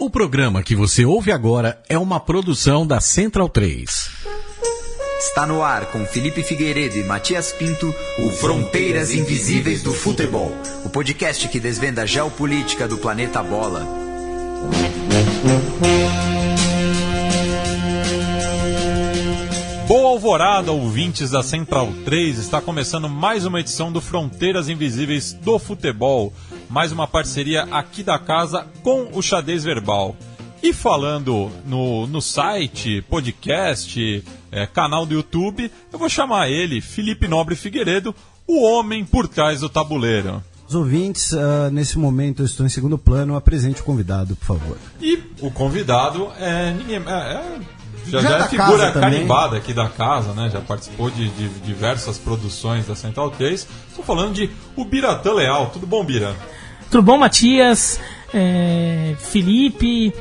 O programa que você ouve agora é uma produção da Central 3. Está no ar com Felipe Figueiredo e Matias Pinto, o Fronteiras Invisíveis do Futebol, o podcast que desvenda a geopolítica do planeta Bola. Boa alvorada, ouvintes da Central 3, está começando mais uma edição do Fronteiras Invisíveis do Futebol, mais uma parceria aqui da casa com o Xadrez Verbal. E falando no site, podcast, canal do YouTube, eu vou chamar ele, Felipe Nobre Figueiredo, o homem por trás do tabuleiro. Os ouvintes, nesse momento eu estou em segundo plano, apresente o convidado, por favor. E o convidado é ninguém... Já é figura carimbada aqui da casa, né? Já participou de diversas produções da Central 3. Estou falando de o Biratã Leal. Tudo bom, Bira? Tudo bom, Matias, Felipe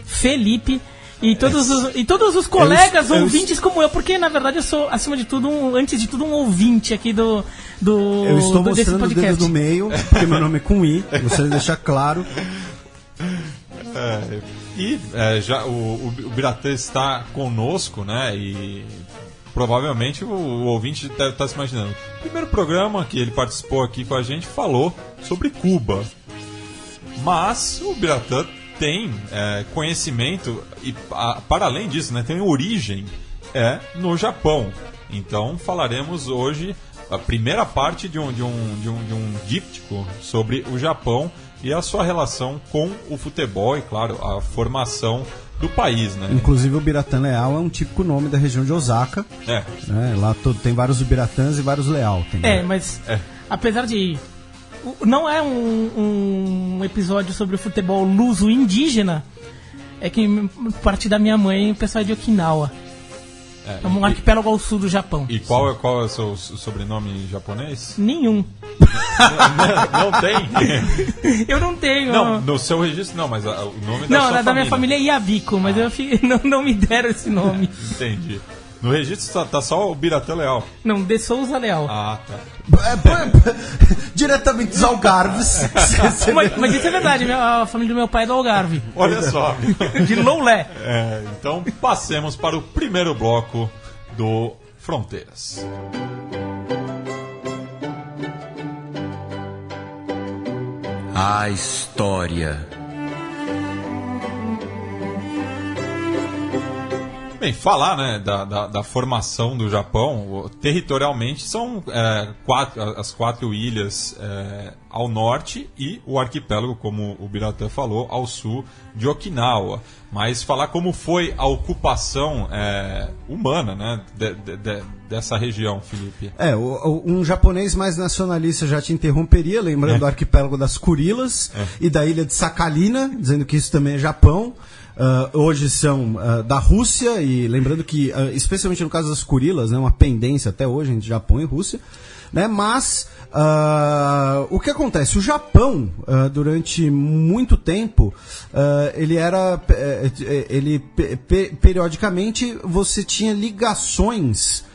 e todos os colegas ouvintes como eu, porque na verdade eu sou, acima de tudo, antes de tudo, um ouvinte aqui eu estou mostrando o dedo do meio, porque meu nome é com I, gostaria de deixar claro. Já o Biratã está conosco, né? E provavelmente o ouvinte deve estar se imaginando. O primeiro programa que ele participou aqui com a gente falou sobre Cuba. Mas o Biratã tem conhecimento e, para além disso, né, tem origem no Japão. Então falaremos hoje a primeira parte de um díptico sobre o Japão e a sua relação com o futebol e, claro, a formação do país, né? Inclusive o Biratã Leal é um típico nome da região de Osaka. Né? Lá tem vários Biratãs e vários Leal. Mas apesar de... Não é um episódio sobre o futebol luso indígena, é que parte da minha mãe o pessoal é de Okinawa. É um arquipélago ao sul do Japão. E qual é o seu sobrenome japonês? Nenhum. Não tem? Eu não tenho. Não, no seu registro não, mas o nome da sua família. Da minha família é Yabiko, mas não me deram esse nome. Entendi. No registro tá só o Biratã Leal. Não, De Souza Leal. Ah, tá. Diretamente dos Algarves. Mas isso é verdade, a família do meu pai é do Algarve. Olha só. De Loulé. Então passemos para o primeiro bloco do Fronteiras. A história. Bem, falar, né, da formação do Japão, territorialmente são as quatro ilhas ao norte e o arquipélago, como o Biratã falou, ao sul de Okinawa. Mas falar como foi a ocupação humana, né, dessa região, Felipe. Um japonês mais nacionalista já te interromperia, lembrando do arquipélago das Kurilas e da ilha de Sakhalina, dizendo que isso também é Japão. Hoje são da Rússia, e lembrando que, especialmente no caso das Kurilas, né, uma pendência até hoje entre Japão e Rússia, né, mas o que acontece? O Japão, durante muito tempo, periodicamente você tinha ligações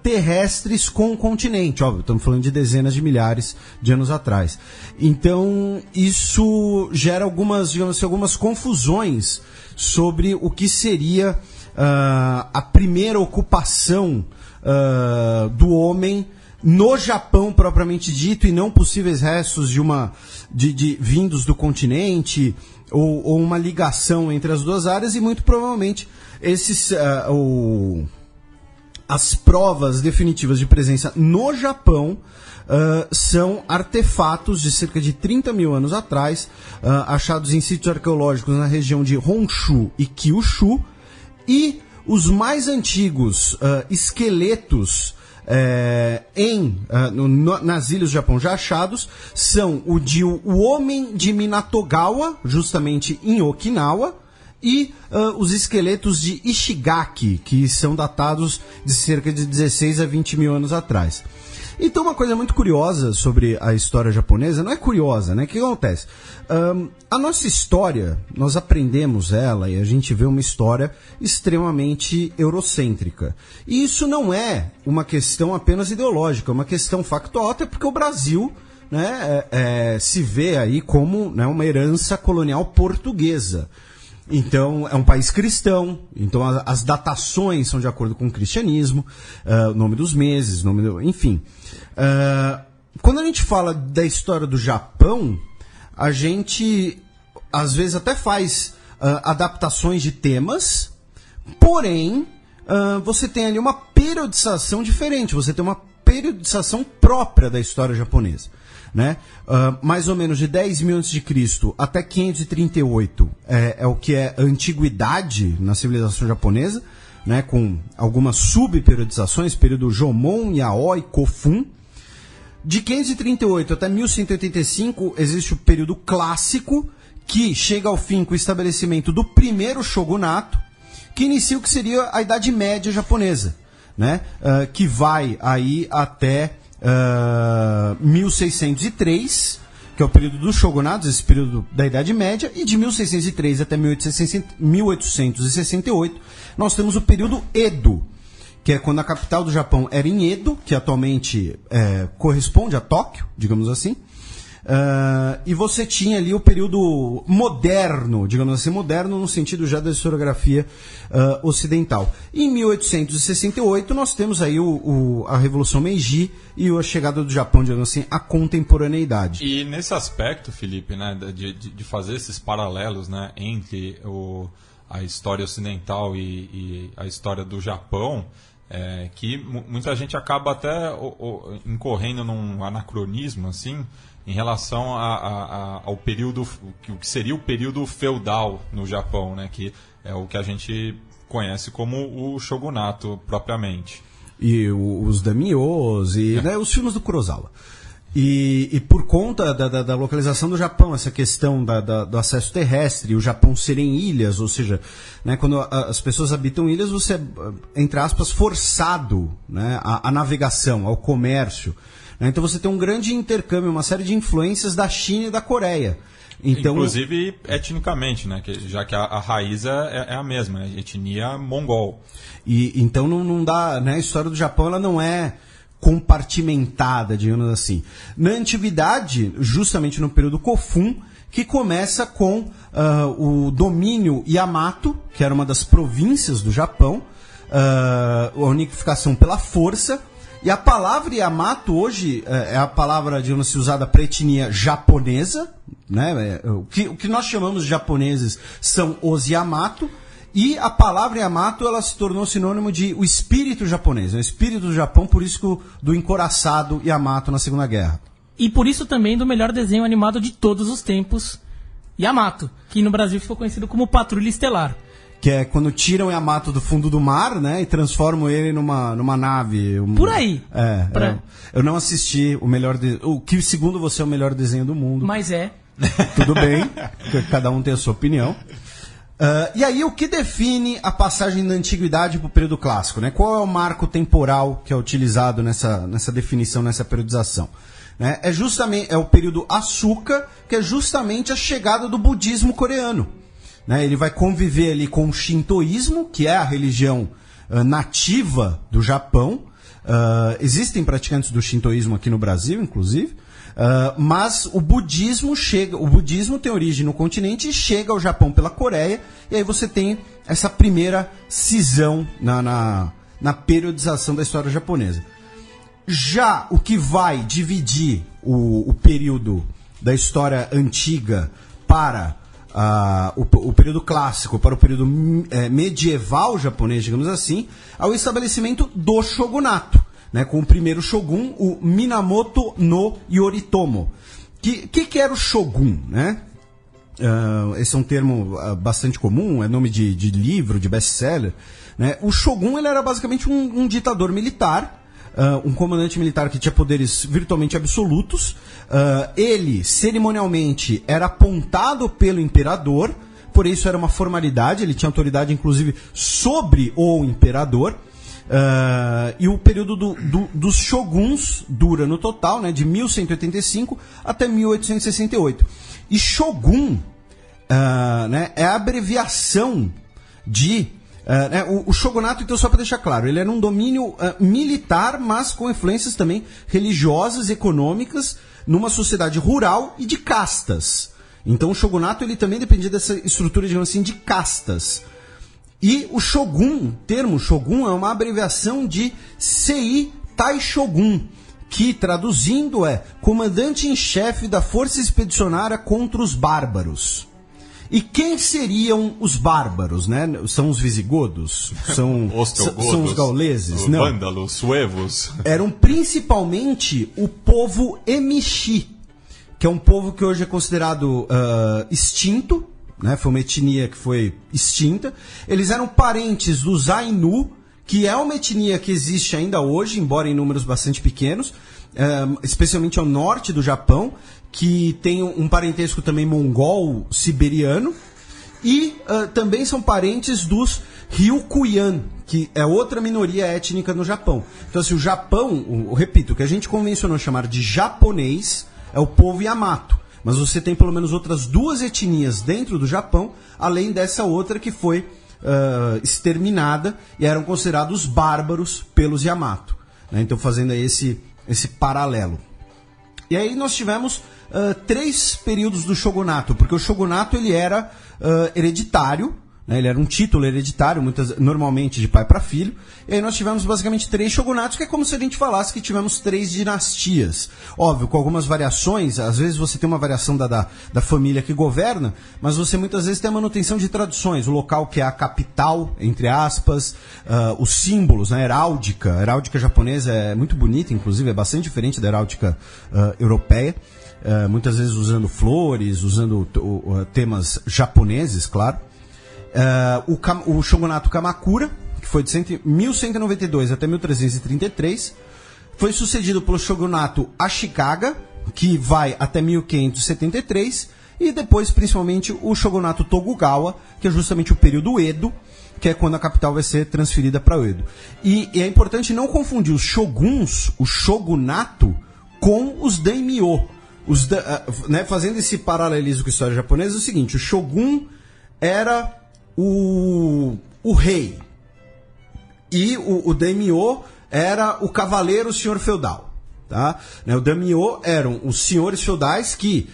terrestres com o continente, óbvio, estamos falando de dezenas de milhares de anos atrás. Então, isso gera algumas confusões sobre o que seria a primeira ocupação do homem no Japão propriamente dito, e não possíveis restos de vindos do continente ou uma ligação entre as duas áreas, e muito provavelmente as provas definitivas de presença no Japão são artefatos de cerca de 30 mil anos atrás, achados em sítios arqueológicos na região de Honshu e Kyushu, e os mais antigos esqueletos nas ilhas do Japão já achados são o homem de Minatogawa, justamente em Okinawa, e os esqueletos de Ishigaki, que são datados de cerca de 16 a 20 mil anos atrás. Então, uma coisa muito curiosa sobre a história japonesa, não é curiosa, né? O que acontece? A nossa história, nós aprendemos ela e a gente vê uma história extremamente eurocêntrica. E isso não é uma questão apenas ideológica, é uma questão factual, até porque o Brasil, né, se vê aí como, né, uma herança colonial portuguesa. Então, é um país cristão, então as datações são de acordo com o cristianismo, o nome dos meses, enfim. Quando a gente fala da história do Japão, a gente às vezes até faz adaptações de temas, porém, você tem ali uma periodização diferente, você tem uma periodização própria da história japonesa. Né? Mais ou menos de 10.000 a.C. até 538 é o que é a antiguidade na civilização japonesa, né? Com algumas subperiodizações, período Jomon, Yaoi, Kofun. De 538 até 1185 existe o período clássico, que chega ao fim com o estabelecimento do primeiro shogunato, que inicia o que seria a Idade Média japonesa, né? Que vai aí até 1603, que é o período dos shogunatos, esse período da Idade Média, e de 1603 até 1868 nós temos o período Edo, que é quando a capital do Japão era em Edo, que atualmente corresponde a Tóquio, digamos assim. E você tinha ali o período moderno, digamos assim, moderno no sentido já da historiografia ocidental. Em 1868 nós temos aí a Revolução Meiji e a chegada do Japão, digamos assim, à contemporaneidade. E nesse aspecto, Felipe, né, de fazer esses paralelos, né, entre a história ocidental e a história do Japão, que muita gente acaba até incorrendo num anacronismo, assim, em relação ao período, o que seria o período feudal no Japão, né, que é o que a gente conhece como o shogunato propriamente. E os daimyos, e né, os filmes do Kurosawa. E por conta da localização do Japão, essa questão do acesso terrestre, o Japão serem ilhas, ou seja, né, quando as pessoas habitam ilhas, você é, entre aspas, forçado, né, à navegação, ao comércio. Então você tem um grande intercâmbio, uma série de influências da China e da Coreia. Então, inclusive etnicamente, né? Já que a raiz é a mesma, é etnia mongol. E então não dá, né? A história do Japão ela não é compartimentada, digamos assim. Na antiguidade, justamente no período Kofun, que começa com o domínio Yamato, que era uma das províncias do Japão, a unificação pela força. E a palavra Yamato hoje é a palavra, digamos assim, usada para etnia japonesa, né? O que nós chamamos de japoneses são os Yamato, e a palavra Yamato ela se tornou sinônimo de o espírito japonês, o espírito do Japão, por isso do encouraçado Yamato na Segunda Guerra. E por isso também do melhor desenho animado de todos os tempos, Yamato, que no Brasil ficou conhecido como Patrulha Estelar. Que é quando tiram o Yamato do fundo do mar, né? E transformam ele numa nave. Por aí. Eu não assisti o que, segundo você, é o melhor desenho do mundo. Mas é. Tudo bem, cada um tem a sua opinião. E aí, o que define a passagem da antiguidade para o período clássico, né? Qual é o marco temporal que é utilizado nessa definição, nessa periodização? Né? É o período Asuka, que é justamente a chegada do budismo coreano. Né, ele vai conviver ali com o shintoísmo, que é a religião nativa do Japão. Existem praticantes do shintoísmo aqui no Brasil, inclusive. Mas o budismo tem origem no continente e chega ao Japão pela Coreia. E aí você tem essa primeira cisão na periodização da história japonesa. Já o que vai dividir o período da história antiga para o período clássico para o período medieval japonês, digamos assim, ao estabelecimento do shogunato, né, com o primeiro shogun, o Minamoto no Yoritomo. Que era o shogun, né? Esse é um termo bastante comum, é nome de livro, de best-seller. Né? O shogun ele era basicamente um ditador militar, um comandante militar que tinha poderes virtualmente absolutos. Ele, cerimonialmente, era apontado pelo imperador, por isso era uma formalidade, ele tinha autoridade, inclusive, sobre o imperador. E o período dos shoguns dura, no total, né, de 1185 até 1868. E shogun né, é a abreviação de... o shogunato, então, só para deixar claro, ele era um domínio militar, mas com influências também religiosas e econômicas, numa sociedade rural e de castas. Então o shogunato ele também dependia dessa estrutura, digamos assim, de castas. E o shogun, o termo shogun é uma abreviação de Sei Taishogun, que traduzindo é comandante em chefe da força expedicionária contra os bárbaros. E quem seriam os bárbaros, né? São os visigodos? São os gauleses? Os vândalos, suevos. Eram principalmente o povo Emishi, que é um povo que hoje é considerado extinto, né? Foi uma etnia que foi extinta. Eles eram parentes dos Ainu, que é uma etnia que existe ainda hoje, embora em números bastante pequenos, especialmente ao norte do Japão, que tem um parentesco também mongol-siberiano, e também são parentes dos Ryukuyan, que é outra minoria étnica no Japão. Então, assim, o Japão, repito, o que a gente convencionou chamar de japonês é o povo Yamato, mas você tem pelo menos outras 2 etnias dentro do Japão, além dessa outra que foi exterminada e eram considerados bárbaros pelos Yamato, né? Então, fazendo aí esse paralelo. E aí nós tivemos 3 períodos do shogunato, porque o shogunato ele era hereditário, né? Ele era um título hereditário, normalmente de pai para filho. E aí nós tivemos basicamente 3 shogunatos, que é como se a gente falasse que tivemos 3 dinastias. Óbvio, com algumas variações, às vezes você tem uma variação da família que governa, mas você muitas vezes tem a manutenção de tradições, o local que é a capital, entre aspas, os símbolos, né? A heráldica japonesa é muito bonita, inclusive, é bastante diferente da heráldica europeia. Muitas vezes usando flores, usando temas japoneses, claro. O shogunato Kamakura, que foi de 1192 até 1333, foi sucedido pelo shogunato Ashikaga, que vai até 1573, e depois principalmente o shogunato Tokugawa, que é justamente o período Edo, que é quando a capital vai ser transferida para o Edo. E é importante não confundir os shoguns, o shogunato, com os daimyo. Né, fazendo esse paralelismo com a história japonesa, é o seguinte: o shogun era o rei, e o daimyo era o cavaleiro, o senhor feudal. Tá? O daimyo eram os senhores feudais que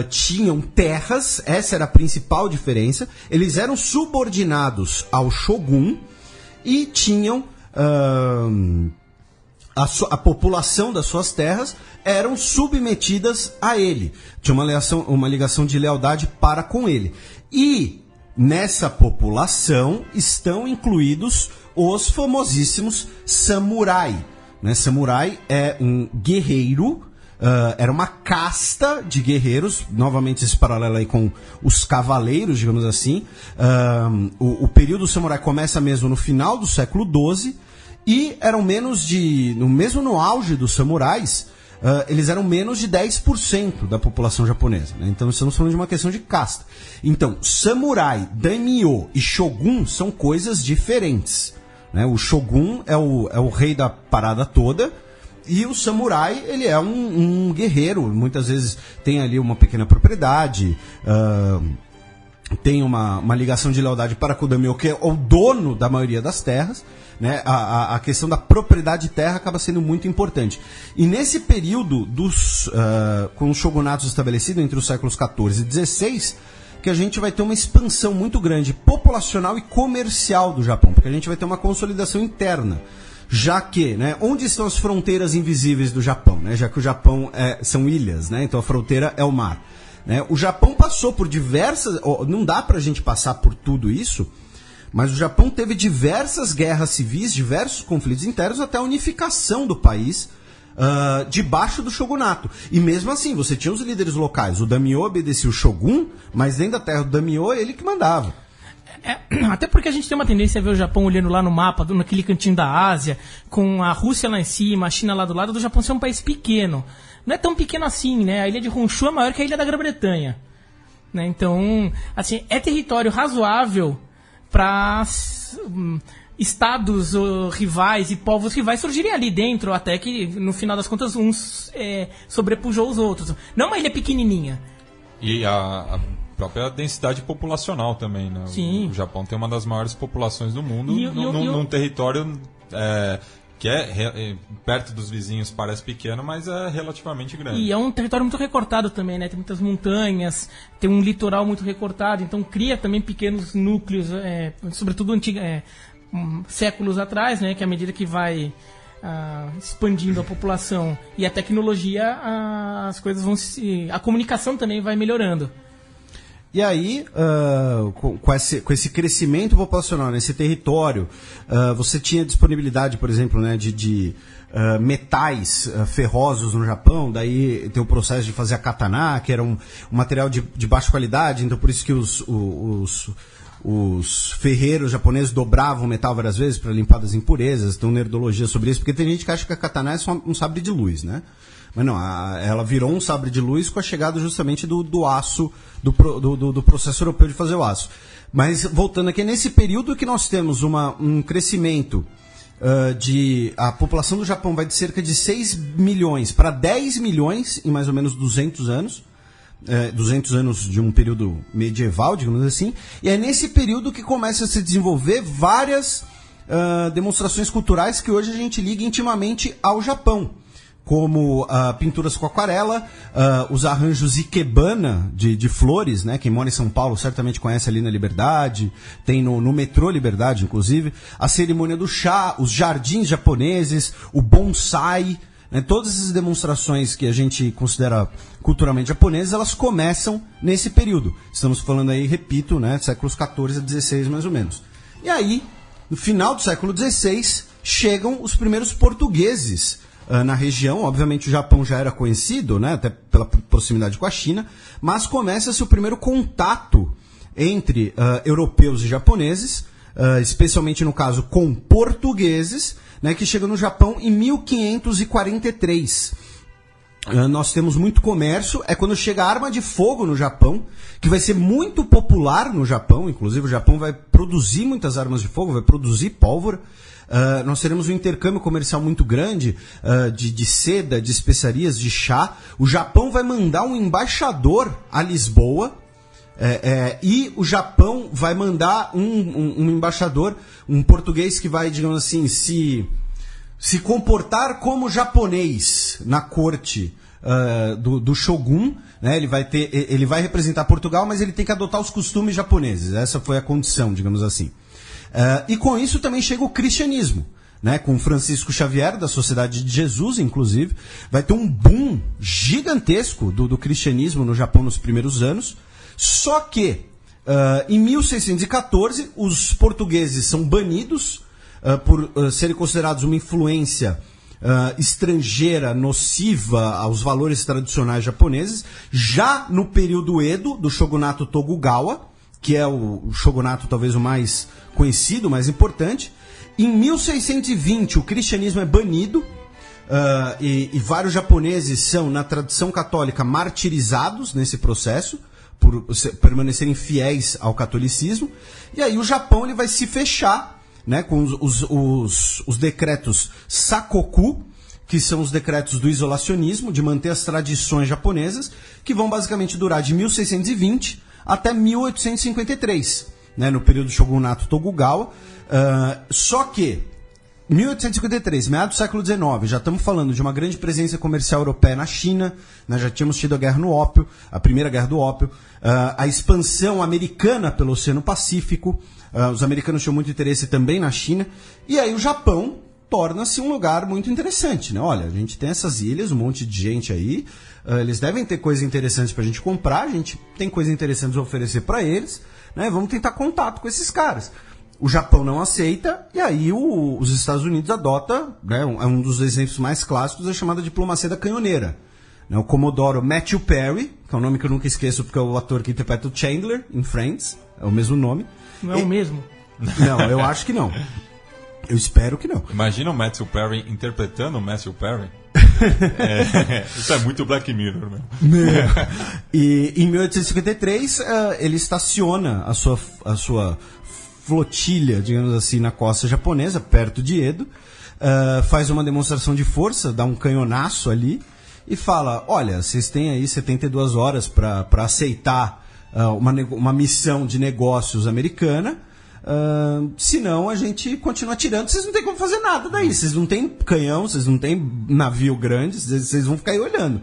tinham terras, essa era a principal diferença. Eles eram subordinados ao shogun e tinham a população das suas terras eram submetidas a ele. Tinha uma ligação de lealdade para com ele. E nessa população estão incluídos os famosíssimos samurai. Né? Samurai é um guerreiro, era uma casta de guerreiros, novamente esse paralelo aí com os cavaleiros, digamos assim. O período samurai começa mesmo no final do século XII, e eram mesmo no auge dos samurais, eles eram menos de 10% da população japonesa. Né? Então estamos falando de uma questão de casta. Então, samurai, daimyo e shogun são coisas diferentes. Né? O shogun é o rei da parada toda, e o samurai ele é um guerreiro. Muitas vezes tem ali uma pequena propriedade, tem uma ligação de lealdade para com o daimyo, que é o dono da maioria das terras. Né? A questão da propriedade de terra acaba sendo muito importante. E nesse período com os shogunatos estabelecidos entre os séculos XIV e XVI, que a gente vai ter uma expansão muito grande populacional e comercial do Japão, porque a gente vai ter uma consolidação interna. Já que, né, onde estão as fronteiras invisíveis do Japão? Né? Já que o Japão são ilhas, né? Então a fronteira é o mar. Né? O Japão passou por diversas... Não dá pra gente passar por tudo isso, mas o Japão teve diversas guerras civis, diversos conflitos internos, até a unificação do país debaixo do shogunato. E mesmo assim, você tinha os líderes locais. O daimyo obedecia o shogun, mas dentro da terra do daimyo, ele que mandava. Até porque a gente tem uma tendência a ver o Japão olhando lá no mapa, naquele cantinho da Ásia, com a Rússia lá em cima, a China lá do lado, do Japão ser um país pequeno. Não é tão pequeno assim, né? A ilha de Honshu é maior que a ilha da Grã-Bretanha. Né? Então, assim, é território razoável para estados rivais e povos rivais surgirem ali dentro, até que no final das contas uns sobrepujou os outros. Não uma ilha pequenininha. E a própria densidade populacional também, né? Sim. O Japão tem uma das maiores populações do mundo num território que perto dos vizinhos parece pequeno, mas é relativamente grande. E é um território muito recortado também, né? Tem muitas montanhas, tem um litoral muito recortado, então cria também pequenos núcleos, sobretudo séculos atrás, né? Que à medida que vai expandindo a população e a tecnologia, as coisas vão a comunicação também vai melhorando. E aí, com esse crescimento populacional nesse território, você tinha disponibilidade, por exemplo, né, de metais ferrosos no Japão. Daí tem o processo de fazer a katana, que era um material de baixa qualidade, então por isso que os ferreiros japoneses dobravam o metal várias vezes para limpar das impurezas. Tem uma nerdologia sobre isso, porque tem gente que acha que a katana é só um sabre de luz, né? Mas não, ela virou um sabre de luz com a chegada justamente do aço, do processo europeu de fazer o aço. Mas voltando aqui, é nesse período que nós temos um crescimento a população do Japão vai de cerca de 6 milhões para 10 milhões em mais ou menos 200 anos. 200 anos de um período medieval, digamos assim. E é nesse período que começa a se desenvolver várias demonstrações culturais que hoje a gente liga intimamente ao Japão, como pinturas com aquarela, os arranjos ikebana de flores, né? Quem mora em São Paulo certamente conhece ali na Liberdade, tem no metrô Liberdade, inclusive, a cerimônia do chá, os jardins japoneses, o bonsai, né? Todas essas demonstrações que a gente considera culturalmente japonesas, elas começam nesse período. Estamos falando aí, repito, né? Séculos XIV a XVI, mais ou menos. E aí, no final do século XVI, chegam os primeiros portugueses na região. Obviamente o Japão já era conhecido, né, até pela proximidade com a China, mas começa-se o primeiro contato entre europeus e japoneses, especialmente no caso com portugueses, né, que chegam no Japão em 1543. Nós temos muito comércio, é quando chega a arma de fogo no Japão, que vai ser muito popular no Japão, inclusive o Japão vai produzir muitas armas de fogo, vai produzir pólvora. Nós teremos um intercâmbio comercial muito grande de seda, de especiarias, de chá. O Japão vai mandar um embaixador a Lisboa, e o Japão vai mandar um embaixador, um português que vai, digamos assim, se comportar como japonês na corte do Shogun, né? Ele vai representar Portugal, mas ele tem que adotar os costumes japoneses. Essa foi a condição, digamos assim. E com isso também chega o cristianismo, né? Com Francisco Xavier, da Sociedade de Jesus, inclusive. Vai ter um boom gigantesco do cristianismo no Japão nos primeiros anos. Só que, em 1614, os portugueses são banidos por serem considerados uma influência estrangeira, nociva aos valores tradicionais japoneses. Já no período Edo, do shogunato Tokugawa, que é o shogunato talvez o mais conhecido, o mais importante. Em 1620, o cristianismo é banido, e vários japoneses são, na tradição católica, martirizados nesse processo, por permanecerem fiéis ao catolicismo. E aí o Japão ele vai se fechar, né, com os decretos Sakoku, que são os decretos do isolacionismo, de manter as tradições japonesas, que vão basicamente durar de 1620 até 1853, né, no período do shogunato Tokugawa. Só que 1853, meados do século XIX, já estamos falando de uma grande presença comercial europeia na China, né, já tínhamos tido a guerra no ópio, a primeira guerra do ópio, a expansão americana pelo Oceano Pacífico, os americanos tinham muito interesse também na China, e aí o Japão torna-se um lugar muito interessante, né? Olha, a gente tem essas ilhas, um monte de gente aí, eles devem ter coisas interessantes para a gente comprar, a gente tem coisas interessantes a oferecer para eles, né? Vamos tentar contato com esses caras. O Japão não aceita, e aí os Estados Unidos adota, né, um dos exemplos mais clássicos, a chamada diplomacia da canhoneira. Né, o Comodoro Matthew Perry, que é um nome que eu nunca esqueço porque é o ator que interpreta o Chandler em Friends, é o mesmo nome. Não é o mesmo? Não, eu acho que não. Eu espero que não. Imagina o Matthew Perry interpretando o Matthew Perry. Isso é muito Black Mirror, meu. E em 1853 ele estaciona a sua flotilha, digamos assim, na costa japonesa, perto de Edo, faz uma demonstração de força, dá um canhonaço ali e fala, olha, vocês têm aí 72 horas para aceitar uma missão de negócios americana, senão a gente continua atirando. Vocês não tem como fazer nada daí. Vocês não tem canhão, vocês não tem navio grande, vocês vão ficar aí olhando.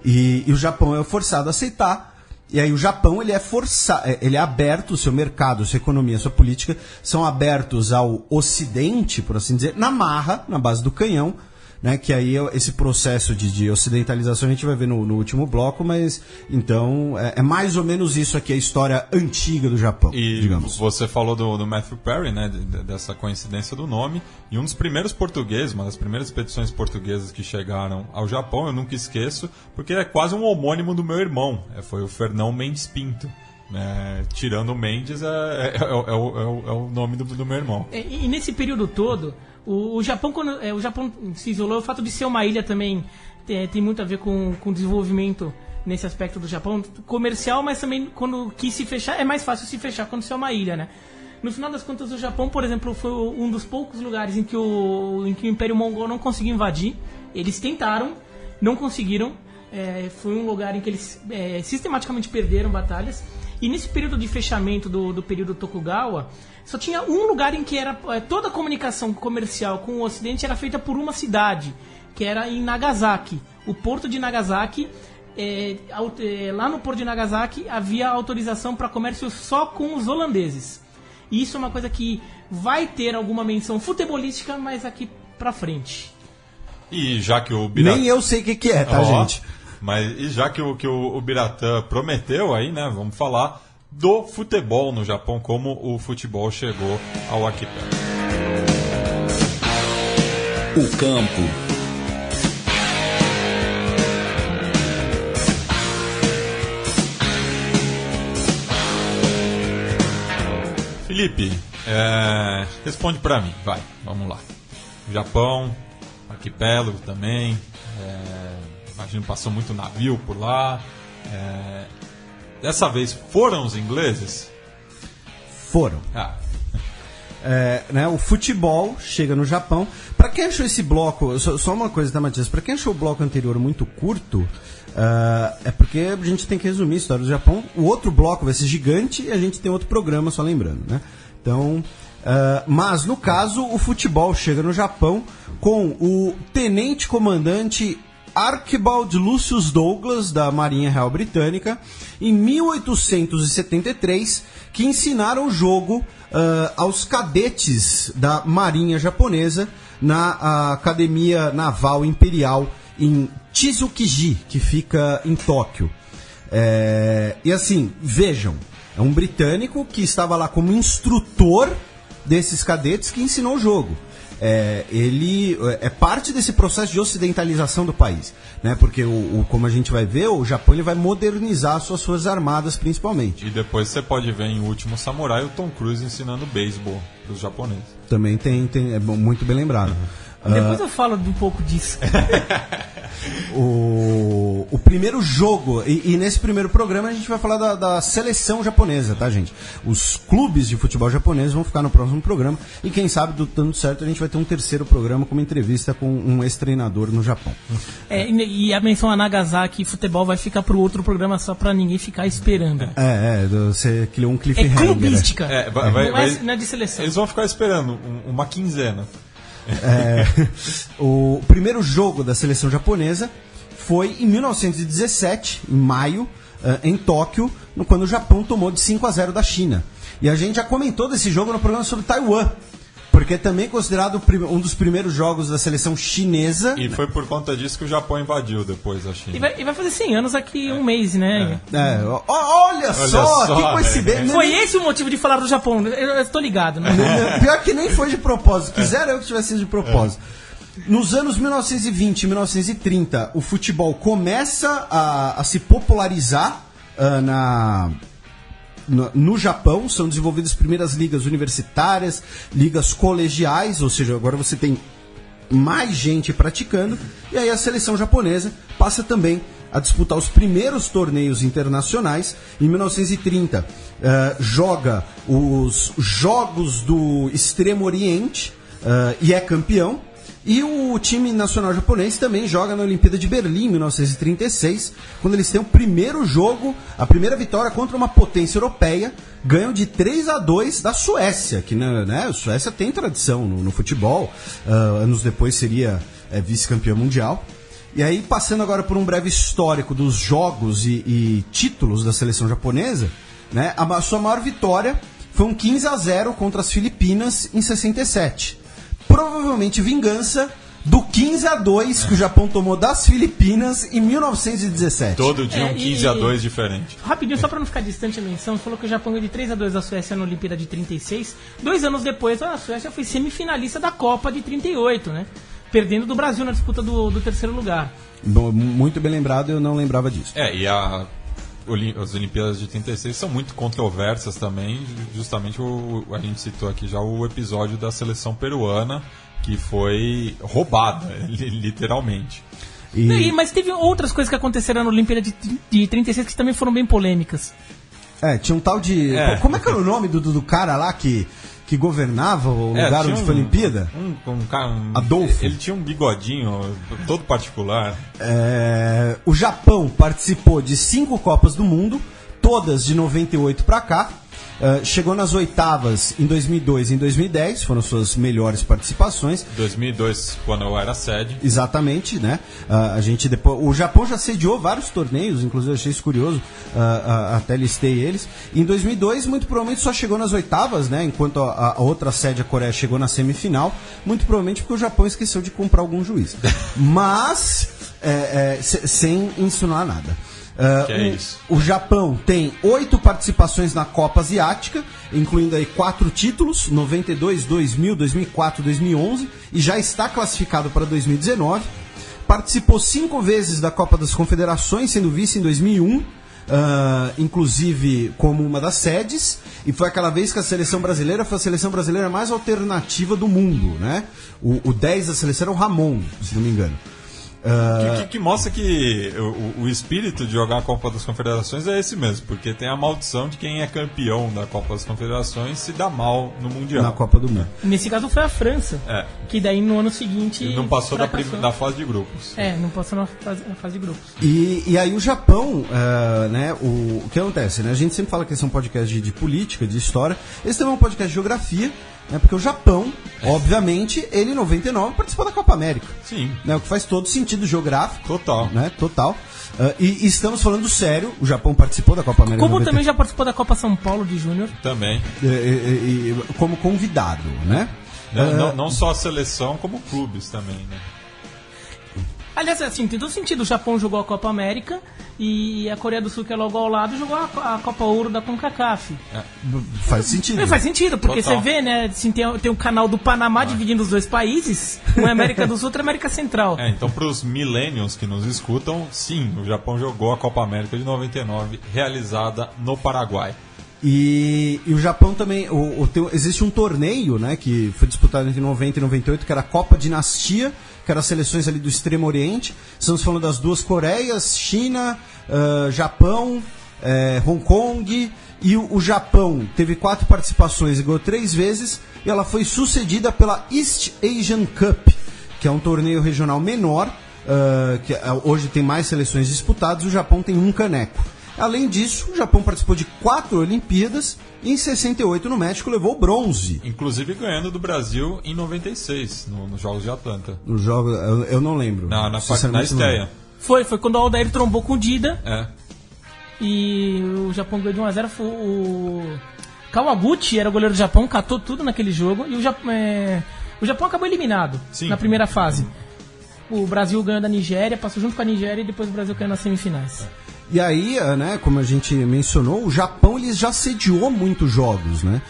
E o Japão é forçado a aceitar. E aí o Japão, ele é aberto, o seu mercado, a sua economia, a sua política são abertos ao Ocidente, por assim dizer, na marra, na base do canhão, né? Que aí esse processo de ocidentalização a gente vai ver no último bloco, mas então é mais ou menos isso aqui, a história antiga do Japão, e digamos. Você falou do Matthew Perry, né, dessa coincidência do nome, e um dos primeiros portugueses, uma das primeiras expedições portuguesas que chegaram ao Japão, eu nunca esqueço, porque é quase um homônimo do meu irmão, foi o Fernão Mendes Pinto. Tirando o Mendes, é o nome do meu irmão. E nesse período todo, o Japão, quando o Japão se isolou, o fato de ser uma ilha também tem muito a ver com o desenvolvimento nesse aspecto do Japão, comercial, mas também quando quis se fechar, é mais fácil se fechar quando você é uma ilha, né? No final das contas, o Japão, por exemplo, foi um dos poucos lugares em que o Império Mongol não conseguiu invadir. Eles tentaram, não conseguiram. Foi um lugar em que eles sistematicamente perderam batalhas. E nesse período de fechamento do período Tokugawa, só tinha um lugar em que era toda a comunicação comercial com o Ocidente era feita por uma cidade, que era em Nagasaki. O porto de Nagasaki, lá no porto de Nagasaki havia autorização para comércio só com os holandeses. E isso é uma coisa que vai ter alguma menção futebolística, mas aqui pra frente. E já que o Nem eu sei o que é, tá, gente? Mas e já que o Biratã prometeu aí, né? Vamos falar do futebol no Japão, como o futebol chegou ao arquipélago. O campo. Felipe, responde pra mim, vai, vamos lá. Japão, arquipélago também. Imagino que passou muito navio por lá. Dessa vez foram os ingleses? Foram. O futebol chega no Japão. Pra quem achou esse bloco, só uma coisa, tá, Matias? Pra quem achou o bloco anterior muito curto, é porque a gente tem que resumir a história do Japão. O outro bloco vai ser gigante e a gente tem outro programa, só lembrando, né? Então, mas no caso, o futebol chega no Japão com o tenente-comandante Archibald Lucius Douglas, da Marinha Real Britânica, em 1873, que ensinaram o jogo aos cadetes da Marinha Japonesa na Academia Naval Imperial em Chizukiji, que fica em Tóquio. E assim, vejam, é um britânico que estava lá como instrutor desses cadetes que ensinou o jogo. Ele é parte desse processo de ocidentalização do país, né? Porque como a gente vai ver, o Japão ele vai modernizar suas forças armadas principalmente. E depois você pode ver em O Último Samurai o Tom Cruise ensinando beisebol para os japoneses. Também tem muito bem lembrado. Depois eu falo um pouco disso. O primeiro jogo, e nesse primeiro programa a gente vai falar da seleção japonesa, tá, gente? Os clubes de futebol japoneses vão ficar no próximo programa, e quem sabe, dando certo, a gente vai ter um terceiro programa com uma entrevista com um ex-treinador no Japão. E a menção a Nagasaki e futebol vai ficar pro outro programa só pra ninguém ficar esperando. Você criou um cliffhanger. É clubística, não é de seleção. Eles vão ficar esperando uma quinzena. O primeiro jogo da seleção japonesa foi em 1917, em maio, em Tóquio, quando o Japão tomou de 5-0 da China. E a gente já comentou desse jogo no programa sobre Taiwan, porque é também considerado um dos primeiros jogos da seleção chinesa. E foi por conta disso que o Japão invadiu depois a China. E vai fazer 100 anos aqui um mês, né? Olha só, que coincidência. Foi esse o motivo de falar do Japão, eu estou ligado, né? Pior que nem foi de propósito, quiseram eu que tivesse sido de propósito. Nos anos 1920 e 1930, o futebol começa a se popularizar no Japão. São desenvolvidas as primeiras ligas universitárias, ligas colegiais, ou seja, agora você tem mais gente praticando, e aí a seleção japonesa passa também a disputar os primeiros torneios internacionais. Em 1930, joga os Jogos do Extremo Oriente e é campeão. E o time nacional japonês também joga na Olimpíada de Berlim, em 1936, quando eles têm o primeiro jogo, a primeira vitória contra uma potência europeia, ganham de 3-2 da Suécia, que né, a Suécia tem tradição no futebol, anos depois seria vice-campeã mundial. E aí, passando agora por um breve histórico dos jogos e títulos da seleção japonesa, né, a sua maior vitória foi um 15-0 contra as Filipinas em 67. Provavelmente vingança do 15-2 que o Japão tomou das Filipinas em 1917. Todo dia um 15-2 diferente. Rapidinho, só pra não ficar distante a menção, falou que o Japão ganhou de 3-2 da Suécia na Olimpíada de 36. 2 anos depois, a Suécia foi semifinalista da Copa de 38, né? Perdendo do Brasil na disputa do terceiro lugar. Bom, muito bem lembrado, eu não lembrava disso. E as Olimpíadas de 36 são muito controversas também. Justamente a gente citou aqui já o episódio da seleção peruana, que foi roubada, literalmente. Mas teve outras coisas que aconteceram na Olimpíada de 36 que também foram bem polêmicas. Tinha um tal de... Como é que era o nome do cara lá que governava o lugar onde foi a Olimpíada? Adolfo. Ele tinha um bigodinho todo particular. O Japão participou de 5 Copas do Mundo, todas de 98 para cá. Chegou nas oitavas em 2002 e em 2010, foram suas melhores participações. 2002, quando eu era sede. Exatamente, né? O Japão já sediou vários torneios, inclusive eu achei isso curioso, até listei eles. Em 2002, muito provavelmente só chegou nas oitavas, né? Enquanto a outra sede, a Coreia, chegou na semifinal, muito provavelmente porque o Japão esqueceu de comprar algum juiz. Mas, sem insinuar nada. O Japão tem 8 participações na Copa Asiática, incluindo aí 4 títulos, 92, 2000, 2004, 2011, e já está classificado para 2019. Participou 5 vezes da Copa das Confederações, sendo vice em 2001, inclusive como uma das sedes, e foi aquela vez que a seleção brasileira foi a seleção brasileira mais alternativa do mundo, né? O 10 da seleção era o Ramon, se não me engano. Que mostra que o espírito de jogar a Copa das Confederações é esse mesmo, porque tem a maldição de quem é campeão da Copa das Confederações se dá mal no Mundial. Na Copa do Mundo. Nesse caso foi a França, que daí no ano seguinte... Ele não passou da fase de grupos. Não passou na fase de grupos. E aí o Japão, né, o que acontece, né? A gente sempre fala que esse é um podcast de política, de história, esse também é um podcast de geografia, né, porque o Japão, obviamente, ele em 99 participou da Copa América. Sim. Né, o que faz todo sentido geográfico. Total. Né, total. E estamos falando sério, o Japão participou da Copa América. Como também já participou da Copa São Paulo de Júnior. Também. Como convidado, né? Não só a seleção, como clubes também, né? Aliás, assim, tem todo sentido. O Japão jogou a Copa América e a Coreia do Sul, que é logo ao lado, jogou a Copa Ouro da CONCACAF. Faz sentido. Faz sentido, porque Total. você vê, né, assim, tem um canal do Panamá dividindo os dois países, um é América do Sul, outro é América Central. Então, para os millennials que nos escutam, sim, o Japão jogou a Copa América de 99, realizada no Paraguai. E o Japão também, existe um torneio, né, que foi disputado entre 90 e 98, que era a Copa Dinastia, que eram as seleções ali do Extremo Oriente. Estamos falando das duas Coreias, China, Japão, Hong Kong. E o Japão teve 4 participações e ganhou 3 vezes. E ela foi sucedida pela East Asian Cup, que é um torneio regional menor, que hoje tem mais seleções disputadas. O Japão tem um caneco. Além disso, o Japão participou de 4 Olimpíadas e em 68 no México levou bronze. Inclusive ganhando do Brasil em 96, nos Jogos de Atlanta. No jogo, eu não lembro. Na estreia. Foi quando o Aldair trombou com o Dida. E o Japão ganhou de 1-0. O Kawaguchi era o goleiro do Japão, catou tudo naquele jogo. E o Japão acabou eliminado na primeira fase. O Brasil ganhou da Nigéria, passou junto com a Nigéria e depois o Brasil ganhou nas semifinais. E aí, né, como a gente mencionou, o Japão ele já sediou muitos jogos, né,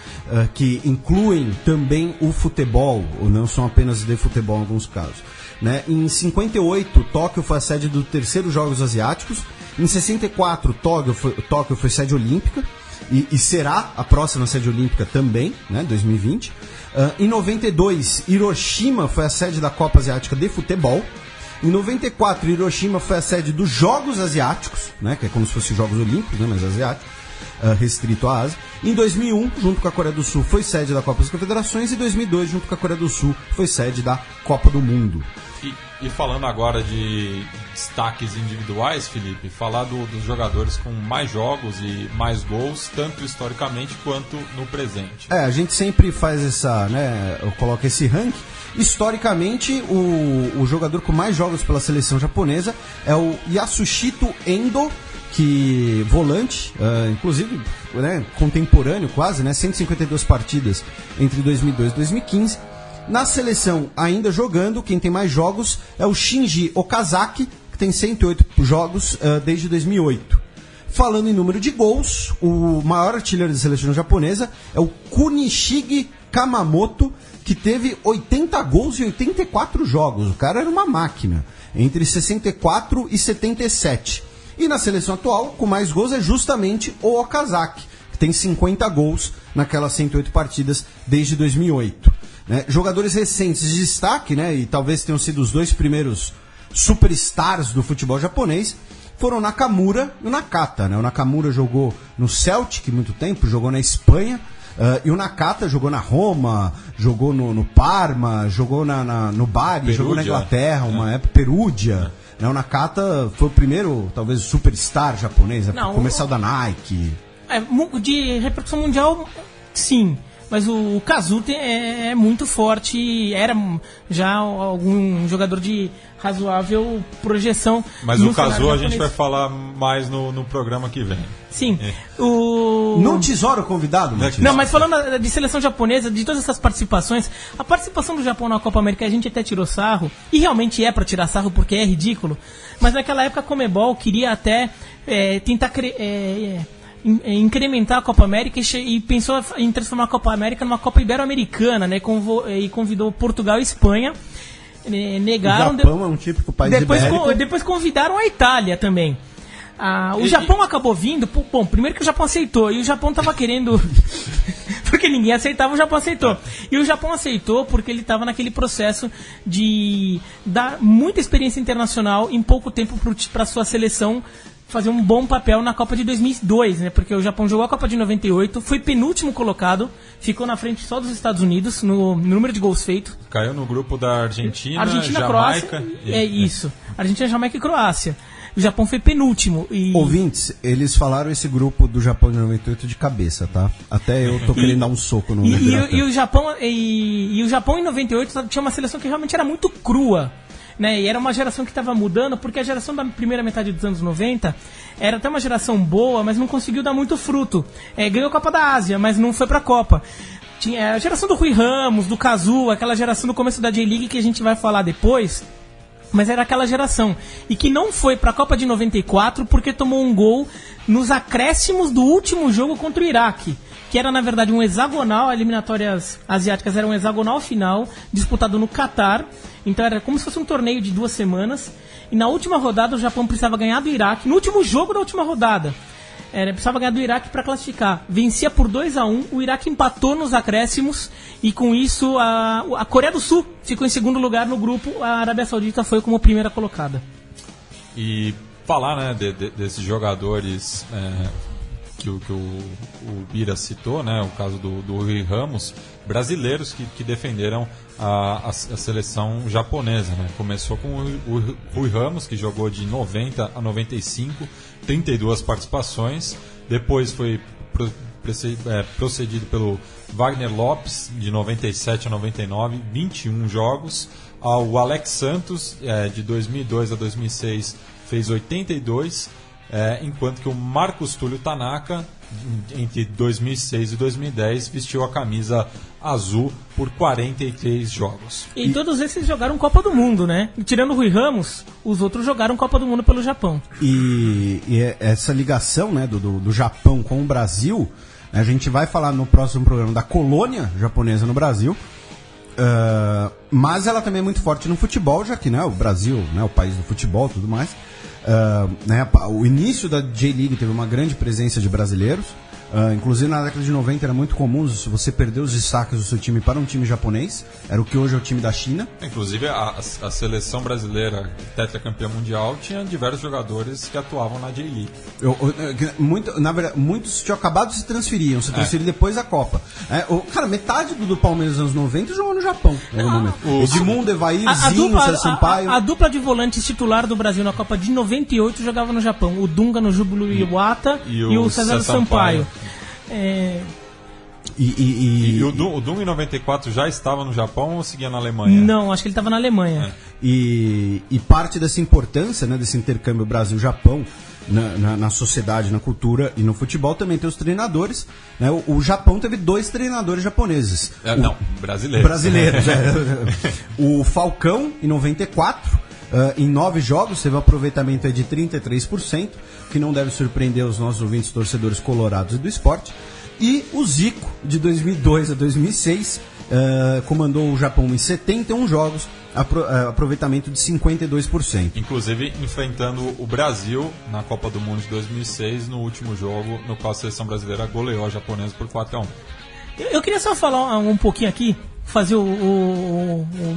que incluem também o futebol, ou não são apenas de futebol em alguns casos. Né? Em 58, Tóquio foi a sede dos terceiros Jogos Asiáticos. Em 64, Tóquio foi sede olímpica e será a próxima sede olímpica também, né, 2020. Em 92, Hiroshima foi a sede da Copa Asiática de Futebol. Em 94, Hiroshima foi a sede dos Jogos Asiáticos, né, que é como se fossem Jogos Olímpicos, né, mas asiáticos. restrito à Ásia. Em 2001, junto com a Coreia do Sul, foi sede da Copa das Confederações, e em 2002, junto com a Coreia do Sul, foi sede da Copa do Mundo. E falando agora de destaques individuais, Felipe, falar dos jogadores com mais jogos e mais gols, tanto historicamente quanto no presente. A gente sempre faz essa, né, coloca esse ranking. Historicamente, o jogador com mais jogos pela seleção japonesa é o Yasushito Endo, que volante, inclusive, né, contemporâneo quase, né, 152 partidas entre 2002 e 2015. Na seleção, ainda jogando, quem tem mais jogos é o Shinji Okazaki, que tem 108 jogos desde 2008. Falando em número de gols, o maior artilheiro da seleção japonesa é o Kunishige Kamamoto, que teve 80 gols em 84 jogos. O cara era uma máquina, entre 64 e 77. E na seleção atual, com mais gols, é justamente o Okazaki, que tem 50 gols naquelas 108 partidas desde 2008. Né? Jogadores recentes de destaque, né, e talvez tenham sido os dois primeiros superstars do futebol japonês, foram o Nakamura e o Nakata. Né? O Nakamura jogou no Celtic muito tempo, jogou na Espanha, e o Nakata jogou na Roma, jogou no Parma, jogou no Bari, Perugia, jogou na Inglaterra, uma época, Perugia. Né? O Nakata foi o primeiro, talvez, superstar japonês, comercial da Nike. De repercussão mundial, sim. Mas o Kazu é muito forte, era já algum jogador de razoável projeção. Mas o Kazu a gente vai falar mais no programa que vem. Sim. Não tesouro convidado, Matias? Não, mas falando de seleção japonesa, de todas essas participações, a participação do Japão na Copa América a gente até tirou sarro, e realmente é pra tirar sarro porque é ridículo, mas naquela época a Conmebol queria até tentar incrementar a Copa América e pensou em transformar a Copa América numa Copa Ibero-Americana, né? E convidou Portugal e Espanha. Negaram. O Japão é um típico país ibérico. Depois convidaram a Itália também. O Japão acabou vindo. Bom, primeiro que o Japão aceitou, e o Japão estava querendo. Porque ninguém aceitava, o Japão aceitou. E o Japão aceitou porque ele estava naquele processo de dar muita experiência internacional em pouco tempo para sua seleção fazer um bom papel na Copa de 2002, né? Porque o Japão jogou a Copa de 98, foi penúltimo colocado, ficou na frente só dos Estados Unidos no número de gols feitos. Caiu no grupo da Argentina, Jamaica. Croácia. Isso. Argentina, Jamaica e Croácia. O Japão foi penúltimo. Ouvintes, eles falaram esse grupo do Japão de 98 de cabeça, tá? Até eu tô querendo dar um soco no e o Japão em 98 tinha uma seleção que realmente era muito crua. Né? E era uma geração que estava mudando, porque a geração da primeira metade dos anos 90 era até uma geração boa, mas não conseguiu dar muito fruto. Ganhou a Copa da Ásia, mas não foi pra Copa. Tinha a geração do Rui Ramos, do Kazu, aquela geração do começo da J-League que a gente vai falar depois, mas era aquela geração. E que não foi pra Copa de 94 porque tomou um gol nos acréscimos do último jogo contra o Iraque, que era na verdade um hexagonal, eliminatórias asiáticas era um hexagonal final, disputado no Catar. Então era como se fosse um torneio de 2 semanas. E na última rodada o Japão precisava ganhar do Iraque. No último jogo da última rodada, precisava ganhar do Iraque para classificar. Vencia por 2-1, o Iraque empatou nos acréscimos. E com isso a Coreia do Sul ficou em segundo lugar no grupo. A Arábia Saudita foi como primeira colocada. E falar, né, desses jogadores que o Bira citou, né, o caso do Rui Ramos, brasileiros que defenderam a seleção japonesa, né? Começou com o Rui Ramos, que jogou de 90 a 95, 32 participações. Depois foi procedido pelo Wagner Lopes, de 97 a 99, 21 jogos. O Alex Santos, de 2002 a 2006, fez 82, enquanto que o Marcos Túlio Tanaka, entre 2006 e 2010, vestiu a camisa azul por 43 jogos. E todos esses jogaram Copa do Mundo, né? Tirando o Rui Ramos, os outros jogaram Copa do Mundo pelo Japão. E essa ligação, né, do Japão com o Brasil, a gente vai falar no próximo programa da colônia japonesa no Brasil, mas ela também é muito forte no futebol, já que, né, o Brasil, né, o país do futebol e tudo mais. Né, o início da J-League teve uma grande presença de brasileiros. Inclusive na década de 90 era muito comum se você perder os destaques do seu time para um time japonês, era o que hoje é o time da China. Inclusive a seleção brasileira tetracampeã mundial tinha diversos jogadores que atuavam na J-League. Na verdade, muitos tinham acabado de se transferir depois da Copa. Cara, metade do Palmeiras nos anos 90 jogou no Japão. Edmundo, Evair, Zinho, César Sampaio. A dupla de volantes titular do Brasil na Copa de 98 jogava no Japão. O Dunga no Júbilo Iwata e o César Sampaio. O Dunga em 94 já estava no Japão ou seguia na Alemanha? Não, acho que ele estava na Alemanha. E parte dessa importância, né, desse intercâmbio Brasil-Japão na sociedade, na cultura e no futebol também tem os treinadores, né? O Japão teve 2 treinadores japoneses. Brasileiros. O Falcão em 94, em 9 jogos teve um aproveitamento de 33%, que não deve surpreender os nossos ouvintes torcedores colorados e do esporte. E o Zico, de 2002 a 2006, comandou o Japão em 71 jogos, aproveitamento de 52%. Inclusive enfrentando o Brasil na Copa do Mundo de 2006, no último jogo, no qual a seleção brasileira goleou a japonesa por 4-1. Eu queria só falar um pouquinho aqui, fazer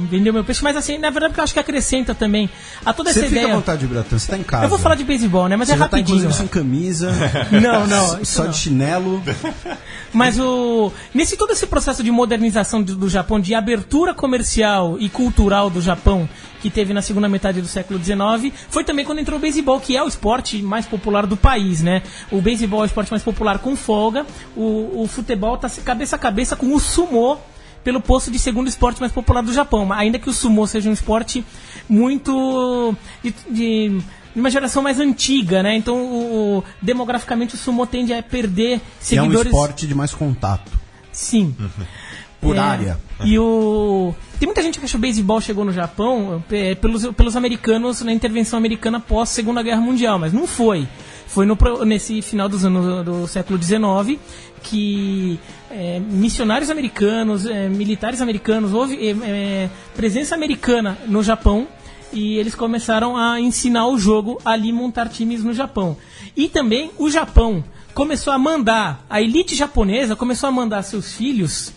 vender o meu peixe, mas assim, na verdade, porque eu acho que acrescenta também a toda essa ideia. Você fica à vontade, Biratã, você tá em casa. Eu vou falar de beisebol, né, mas você é rapidinho. Tá, inclusive, sem camisa. Não. Só de chinelo. Mas todo esse processo de modernização do Japão, de abertura comercial e cultural do Japão, que teve na segunda metade do século XIX, foi também quando entrou o beisebol, que é o esporte mais popular do país, né? O beisebol é o esporte mais popular com folga, o futebol tá cabeça a cabeça com o sumô, pelo posto de segundo esporte mais popular do Japão, ainda que o sumô seja um esporte muito de uma geração mais antiga, né? Então, demograficamente, o sumô tende a perder seguidores. É um esporte de mais contato. Sim. Por área. E tem muita gente que acha que o beisebol chegou no Japão pelos americanos, na intervenção americana pós Segunda Guerra Mundial, mas não foi. Foi nesse final dos anos do século XIX que missionários americanos, militares americanos, houve presença americana no Japão e eles começaram a ensinar o jogo ali, montar times no Japão. E também o Japão começou a mandar, a elite japonesa começou a mandar seus filhos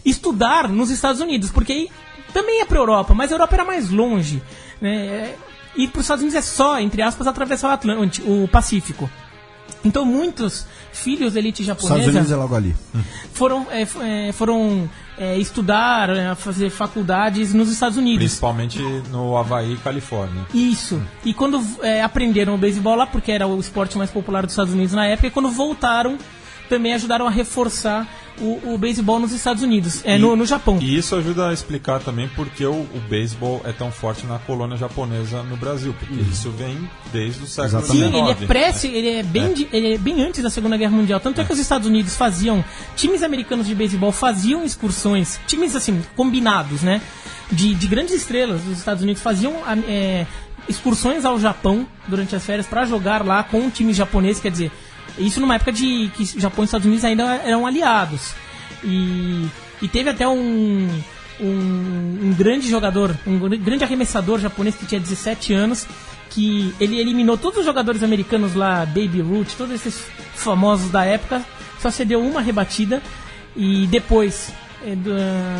estudar nos Estados Unidos, porque aí também é para a Europa, mas a Europa era mais longe, né? E para os Estados Unidos é só, entre aspas, atravessar o Pacífico. Então muitos filhos da elite japonesa Estados Unidos é logo ali. foram estudar, fazer faculdades nos Estados Unidos. Principalmente no Havaí e Califórnia. Isso. E quando aprenderam o beisebol lá, porque era o esporte mais popular dos Estados Unidos na época, e quando voltaram, também ajudaram a reforçar o beisebol nos Estados Unidos, no Japão. E isso ajuda a explicar também porque o beisebol é tão forte na colônia japonesa no Brasil, porque isso vem desde o século XIX. Sim, ele é bem antes da Segunda Guerra Mundial. Tanto é que os Estados Unidos times americanos de beisebol faziam excursões, times assim, combinados, né? De grandes estrelas dos Estados Unidos faziam excursões ao Japão durante as férias para jogar lá com o time japonês, quer dizer, isso numa época que Japão e Estados Unidos ainda eram aliados. E teve até um grande jogador, um grande arremessador japonês que tinha 17 anos, que ele eliminou todos os jogadores americanos lá, Baby Ruth, todos esses famosos da época, só cedeu uma rebatida e depois,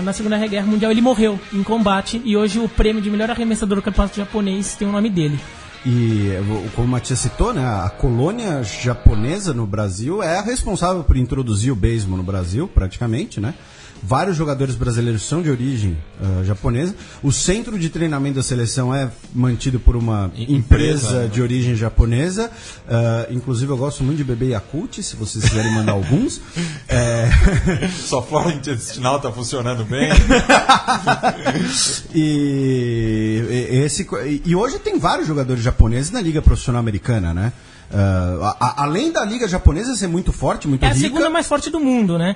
na Segunda Guerra Mundial, ele morreu em combate e hoje o prêmio de melhor arremessador do campeonato japonês tem o nome dele. E, como o Matias citou, né, a colônia japonesa no Brasil é a responsável por introduzir o beisebol no Brasil, praticamente, né? Vários jogadores brasileiros são de origem japonesa. O centro de treinamento da seleção é mantido por uma empresa de origem japonesa. Inclusive, eu gosto muito de beber Yakult, se vocês quiserem mandar alguns. Sua flora intestinal está funcionando bem. E hoje tem vários jogadores japoneses na Liga Profissional Americana, né? Além da Liga Japonesa ser muito forte, muito rica... É a segunda mais forte do mundo, né?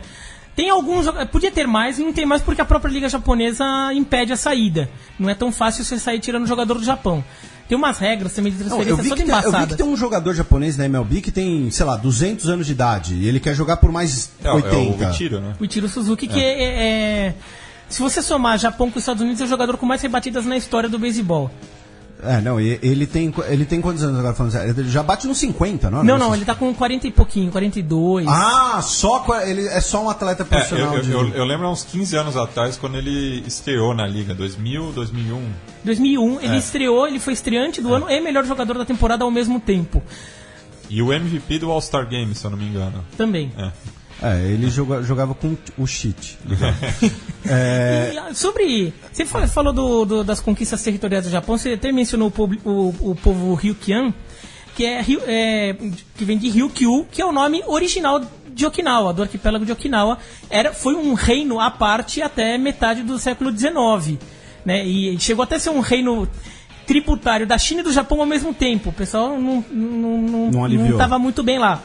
Tem alguns... Podia ter mais, não tem mais porque a própria Liga Japonesa impede a saída. Não é tão fácil você sair tirando o jogador do Japão. Tem umas regras também de transferência toda embaçadas. Eu vi que tem um jogador japonês na MLB que tem, sei lá, 200 anos de idade. E ele quer jogar por mais 80. É o Ichiro, né? O Ichiro Suzuki, que se você somar Japão com os Estados Unidos, é o jogador com mais rebatidas na história do beisebol. Não, ele tem quantos anos agora falando sério? Ele já bate nos 50, não é? Não, ele tá com 40 e pouquinho, 42. Ele é só um atleta profissional. Eu lembro há uns 15 anos atrás, quando ele estreou na Liga, 2000, 2001. 2001, ele estreou, ele foi estreante do ano e melhor jogador da temporada ao mesmo tempo. E o MVP do All-Star Game, se eu não me engano. Também. Ele jogava com o cheat. Você falou das conquistas territoriais do Japão, você até mencionou o povo Ryukyuan, que vem de Ryukyu, que é o nome original de Okinawa, do arquipélago de Okinawa. Foi um reino à parte até metade do século XIX, né? E chegou até a ser um reino tributário da China e do Japão ao mesmo tempo. O pessoal não estava muito bem lá.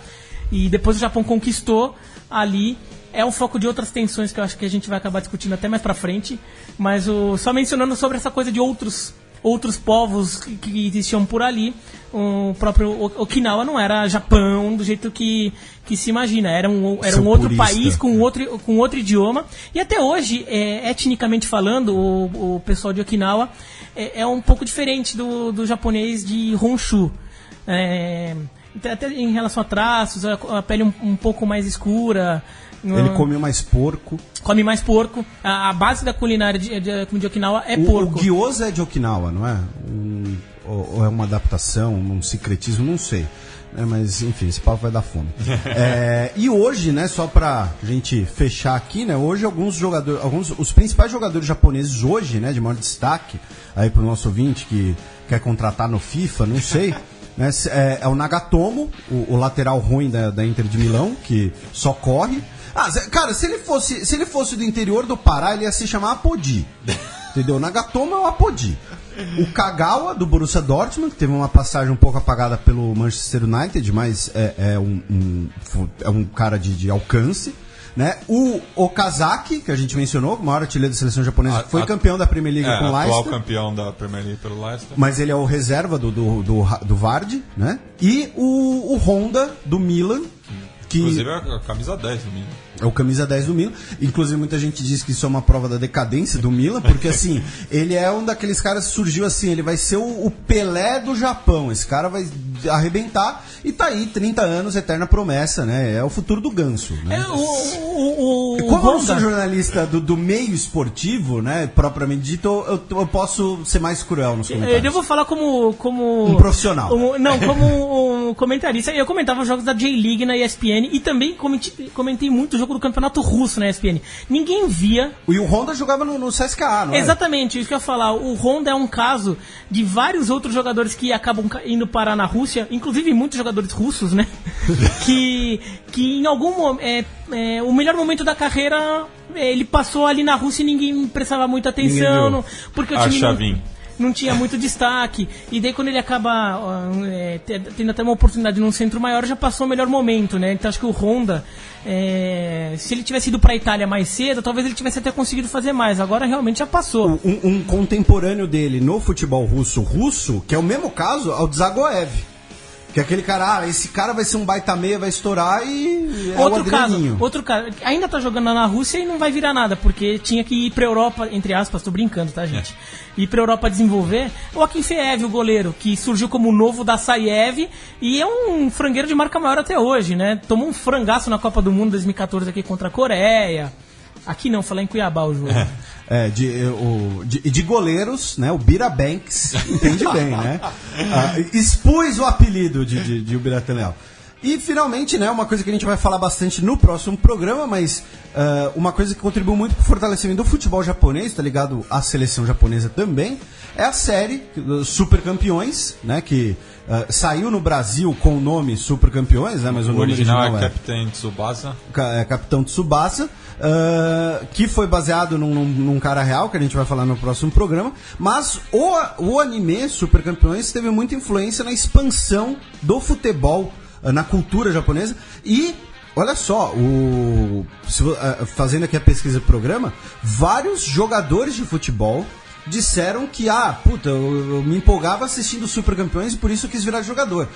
E depois o Japão conquistou ali. É um foco de outras tensões que eu acho que a gente vai acabar discutindo até mais pra frente. Mas só mencionando sobre essa coisa de outros povos que existiam por ali. O próprio Okinawa não era Japão do jeito que se imagina. Era um outro país com outro idioma. E até hoje, etnicamente falando, o pessoal de Okinawa é um pouco diferente do japonês de Honshu. Até em relação a traços, a pele um pouco mais escura. Ele come mais porco. Come mais porco. A base da culinária de Okinawa é porco. O gyoza é de Okinawa, não é? Ou é uma adaptação, um secretismo, não sei. Mas, enfim, esse papo vai dar fome. E hoje, né, só pra gente fechar aqui, né? Hoje os principais jogadores japoneses hoje, né, de maior destaque, aí pro nosso ouvinte que quer contratar no FIFA, não sei... Né, é o Nagatomo, o lateral ruim da Inter de Milão, que só corre. Cara, se ele fosse do interior do Pará, ele ia se chamar Apodi. Entendeu? O Nagatomo é o Apodi. O Kagawa, do Borussia Dortmund, que teve uma passagem um pouco apagada pelo Manchester United, mas é um cara de alcance. Né? O Okazaki, que a gente mencionou, o maior artilheiro da seleção japonesa, foi campeão da Premier League com o Leicester. Atual campeão da Premier League pelo Leicester. Mas ele é o reserva do Vardy, né? E o Honda, do Milan. Inclusive é a camisa 10 do Milan. É o camisa 10 do Milan. Inclusive muita gente diz que isso é uma prova da decadência do Milan, porque assim, ele é um daqueles caras que surgiu assim, ele vai ser o Pelé do Japão. Esse cara vai arrebentar e tá aí, 30 anos, eterna promessa, né? É o futuro do Ganso, né? Como eu sou jornalista do meio esportivo, né, propriamente dito, eu posso ser mais cruel nos comentários. Eu vou falar como um profissional. Como um comentarista. Eu comentava os jogos da J-League na ESPN e também comentei muito o jogo do campeonato russo na ESPN. Ninguém via. E o Honda jogava no CSKA, não é? Exatamente, isso que eu ia falar. O Honda é um caso de vários outros jogadores que acabam indo parar na Rússia, inclusive muitos jogadores russos, né? que em algum momento, o melhor momento da carreira, ele passou ali na Rússia e ninguém prestava muita atenção, porque o time não tinha muito destaque. E daí quando ele acaba tendo até uma oportunidade num centro maior, já passou o melhor momento, né? Então acho que o Honda, se ele tivesse ido para a Itália mais cedo, talvez ele tivesse até conseguido fazer mais. Agora realmente já passou. Um contemporâneo dele no futebol russo, que é o mesmo caso ao Dzagoev. Que é aquele cara, esse cara vai ser um baita meia, vai estourar e outro caso, ainda tá jogando na Rússia e não vai virar nada, porque tinha que ir pra Europa, entre aspas, tô brincando, tá, gente? Ir pra Europa desenvolver. O Akinfeev, o goleiro, que surgiu como novo da Saiev e é um frangueiro de marca maior até hoje, né? Tomou um frangaço na Copa do Mundo 2014 aqui contra a Coreia. Aqui não, falar em Cuiabá o jogo. De goleiros, né? O Bira Banks entende bem, né? Expus o apelido de Ubiratan Leal. E finalmente, né, uma coisa que a gente vai falar bastante no próximo programa, mas uma coisa que contribuiu muito para o fortalecimento do futebol japonês, tá ligado à seleção japonesa também, é a série Super Campeões, né, que saiu no Brasil com o nome Super Campeões, né, mas o nome original é Capitão Tsubasa. Capitão Tsubasa. Que foi baseado num cara real, que a gente vai falar no próximo programa. Mas o anime Super Campeões teve muita influência na expansão do futebol na cultura japonesa. E olha só, fazendo aqui a pesquisa do programa, vários jogadores de futebol disseram que eu me empolgava assistindo Super Campeões e por isso eu quis virar jogador.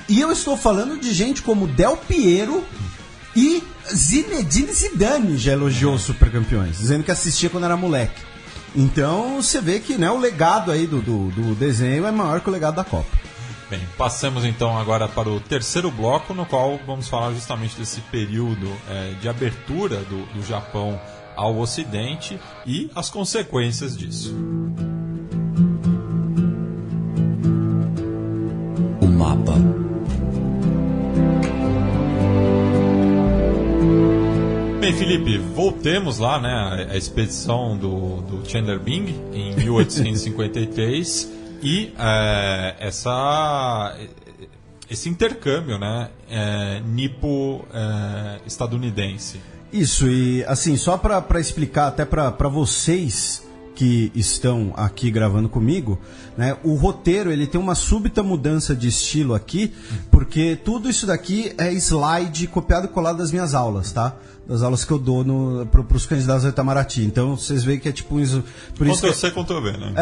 E eu estou falando de gente como Del Piero e Zinedine Zidane já elogiou os Super Campeões, dizendo que assistia quando era moleque. Então você vê que, né, o legado aí do desenho é maior que o legado da Copa. Bem, passemos então agora para o terceiro bloco, no qual vamos falar justamente desse período de abertura do Japão ao Ocidente e as consequências disso. O mapa. Bem, Felipe, voltemos lá, né, a expedição do Chandler Bing em 1853 e esse intercâmbio, né, nipo-estadunidense. Isso, e assim, só para explicar até para vocês que estão aqui gravando comigo, né, o roteiro ele tem uma súbita mudança de estilo aqui, porque tudo isso daqui é slide copiado e colado das minhas aulas, tá? Das aulas que eu dou para os candidatos ao Itamaraty. Então vocês veem que é tipo isso. Ctrl-C, Ctrl-V, né?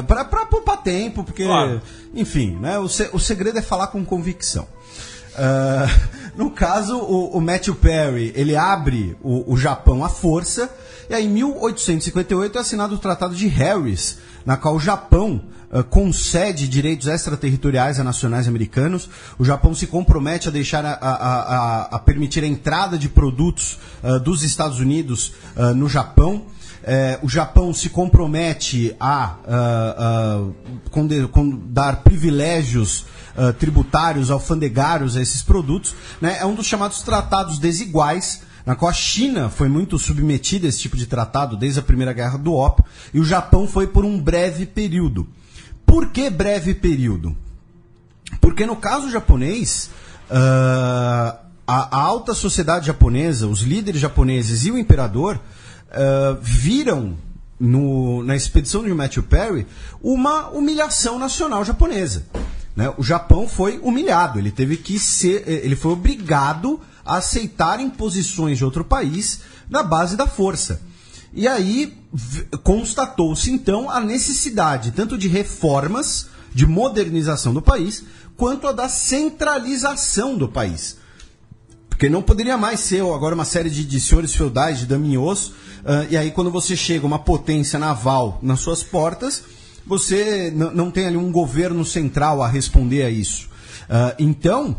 Para poupar tempo, porque, claro. Enfim, né, o segredo é falar com convicção. No caso, o Matthew Perry, ele abre o Japão à força, e aí em 1858 é assinado o Tratado de Harris, na qual o Japão concede direitos extraterritoriais a nacionais americanos. O Japão se compromete a deixar a permitir a entrada de produtos dos Estados Unidos no Japão. O Japão se compromete a dar privilégios tributários, alfandegários a esses produtos, né? É um dos chamados tratados desiguais, na qual a China foi muito submetida a esse tipo de tratado desde a Primeira Guerra do Ópio, e o Japão foi por um breve período. Por que breve período? Porque no caso japonês, a alta sociedade japonesa, os líderes japoneses e o imperador viram na expedição de Matthew Perry uma humilhação nacional japonesa. Né? O Japão foi humilhado, ele foi obrigado a aceitar imposições de outro país na base da força. E aí constatou-se então a necessidade tanto de reformas, de modernização do país, quanto a da centralização do país. Porque não poderia mais ser agora uma série de senhores feudais, de daimyos, e aí quando você chega uma potência naval nas suas portas, você não tem ali um governo central a responder a isso. Então,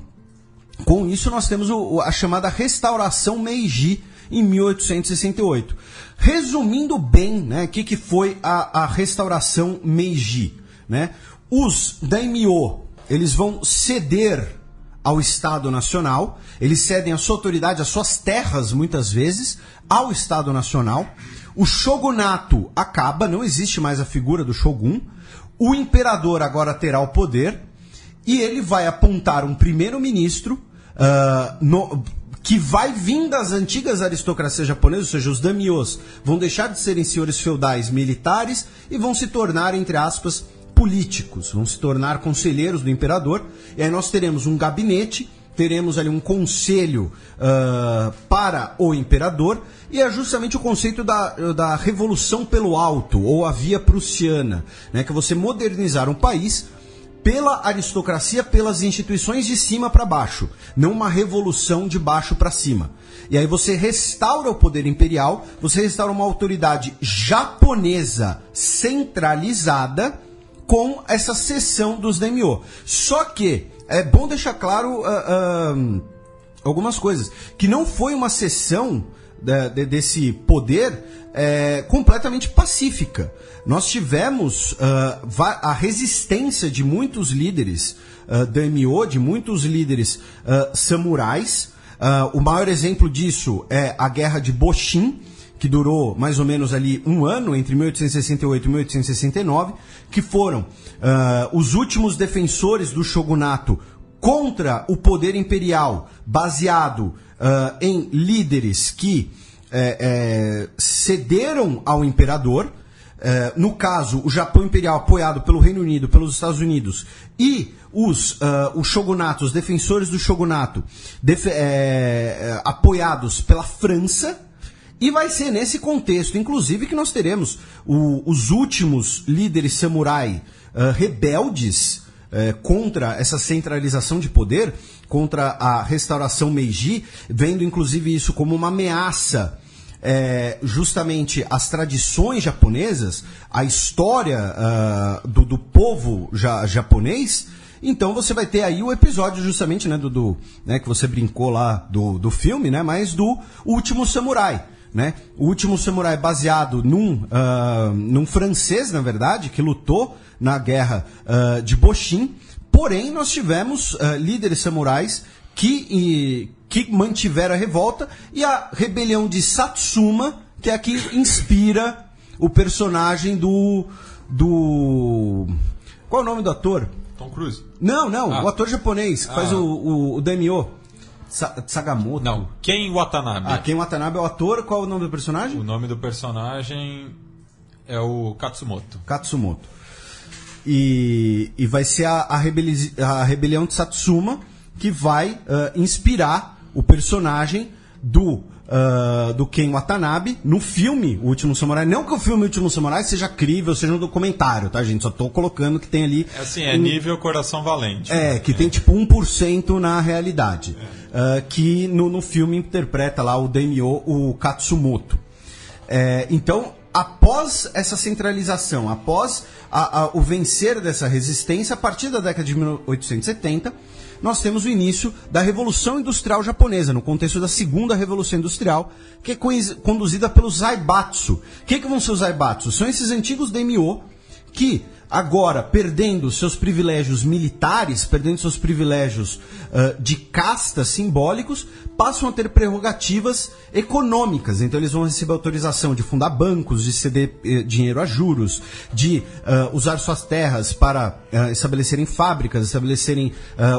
com isso nós temos a chamada Restauração Meiji em 1868. Resumindo bem, né, o que foi a Restauração Meiji, né? Os daimyo, eles vão ceder ao Estado Nacional, eles cedem a sua autoridade, as suas terras, muitas vezes, ao Estado Nacional. O shogunato acaba, não existe mais a figura do shogun. O imperador agora terá o poder e ele vai apontar um primeiro-ministro que vai vir das antigas aristocracias japonesas, ou seja, os daimyos vão deixar de serem senhores feudais militares e vão se tornar, entre aspas, políticos, vão se tornar conselheiros do imperador, e aí nós teremos um gabinete, teremos ali um conselho para o imperador, e é justamente o conceito da revolução pelo alto, ou a via prussiana, né, que é você modernizar um país pela aristocracia, pelas instituições de cima para baixo, não uma revolução de baixo para cima. E aí você restaura o poder imperial, você restaura uma autoridade japonesa centralizada com essa seção dos daimyo. Só que é bom deixar claro algumas coisas, que não foi uma seção desse poder completamente pacífica. Nós tivemos a resistência de muitos líderes daimyo, de muitos líderes samurais. O maior exemplo disso é a Guerra de Boshin, que durou mais ou menos ali um ano, entre 1868 e 1869, que foram os últimos defensores do shogunato contra o poder imperial, baseado em líderes que cederam ao imperador. No caso, o Japão Imperial apoiado pelo Reino Unido, pelos Estados Unidos, e os shogunatos, os defensores do shogunato, apoiados pela França. E vai ser nesse contexto, inclusive, que nós teremos os últimos líderes samurai rebeldes contra essa centralização de poder, contra a restauração Meiji, vendo inclusive isso como uma ameaça justamente as tradições japonesas, a história do povo japonês. Então você vai ter aí o episódio justamente, né, né, que você brincou lá do filme, né, mas do Último Samurai, né? O Último Samurai baseado num francês, na verdade, que lutou na guerra de Boshin. Porém, nós tivemos líderes samurais que mantiveram a revolta, e a rebelião de Satsuma, que é a que inspira o personagem do... Qual é o nome do ator? Tom Cruise? Não, o ator japonês que faz o Daimyo. Sagamoto. Não, Ken Watanabe. Ken Watanabe é o ator. Qual é o nome do personagem? O nome do personagem é o Katsumoto. E vai ser a rebelião de Satsuma que vai inspirar o personagem do Ken Watanabe no filme O Último Samurai. Não que o filme O Último Samurai seja crível, seja um documentário, tá, gente? Só tô colocando que tem ali... nível Coração Valente. Que tem tipo 1% na realidade. Que no filme interpreta lá o Daimyo, o Katsumoto. Então, após essa centralização, após o vencer dessa resistência, a partir da década de 1870... nós temos o início da Revolução Industrial Japonesa, no contexto da Segunda Revolução Industrial, que é conduzida pelos Zaibatsu. O que vão ser os Zaibatsu? São esses antigos daimyo que, agora, perdendo seus privilégios militares, perdendo seus privilégios de casta simbólicos, passam a ter prerrogativas econômicas. Então eles vão receber autorização de fundar bancos, de ceder dinheiro a juros, de usar suas terras para estabelecerem fábricas, estabelecerem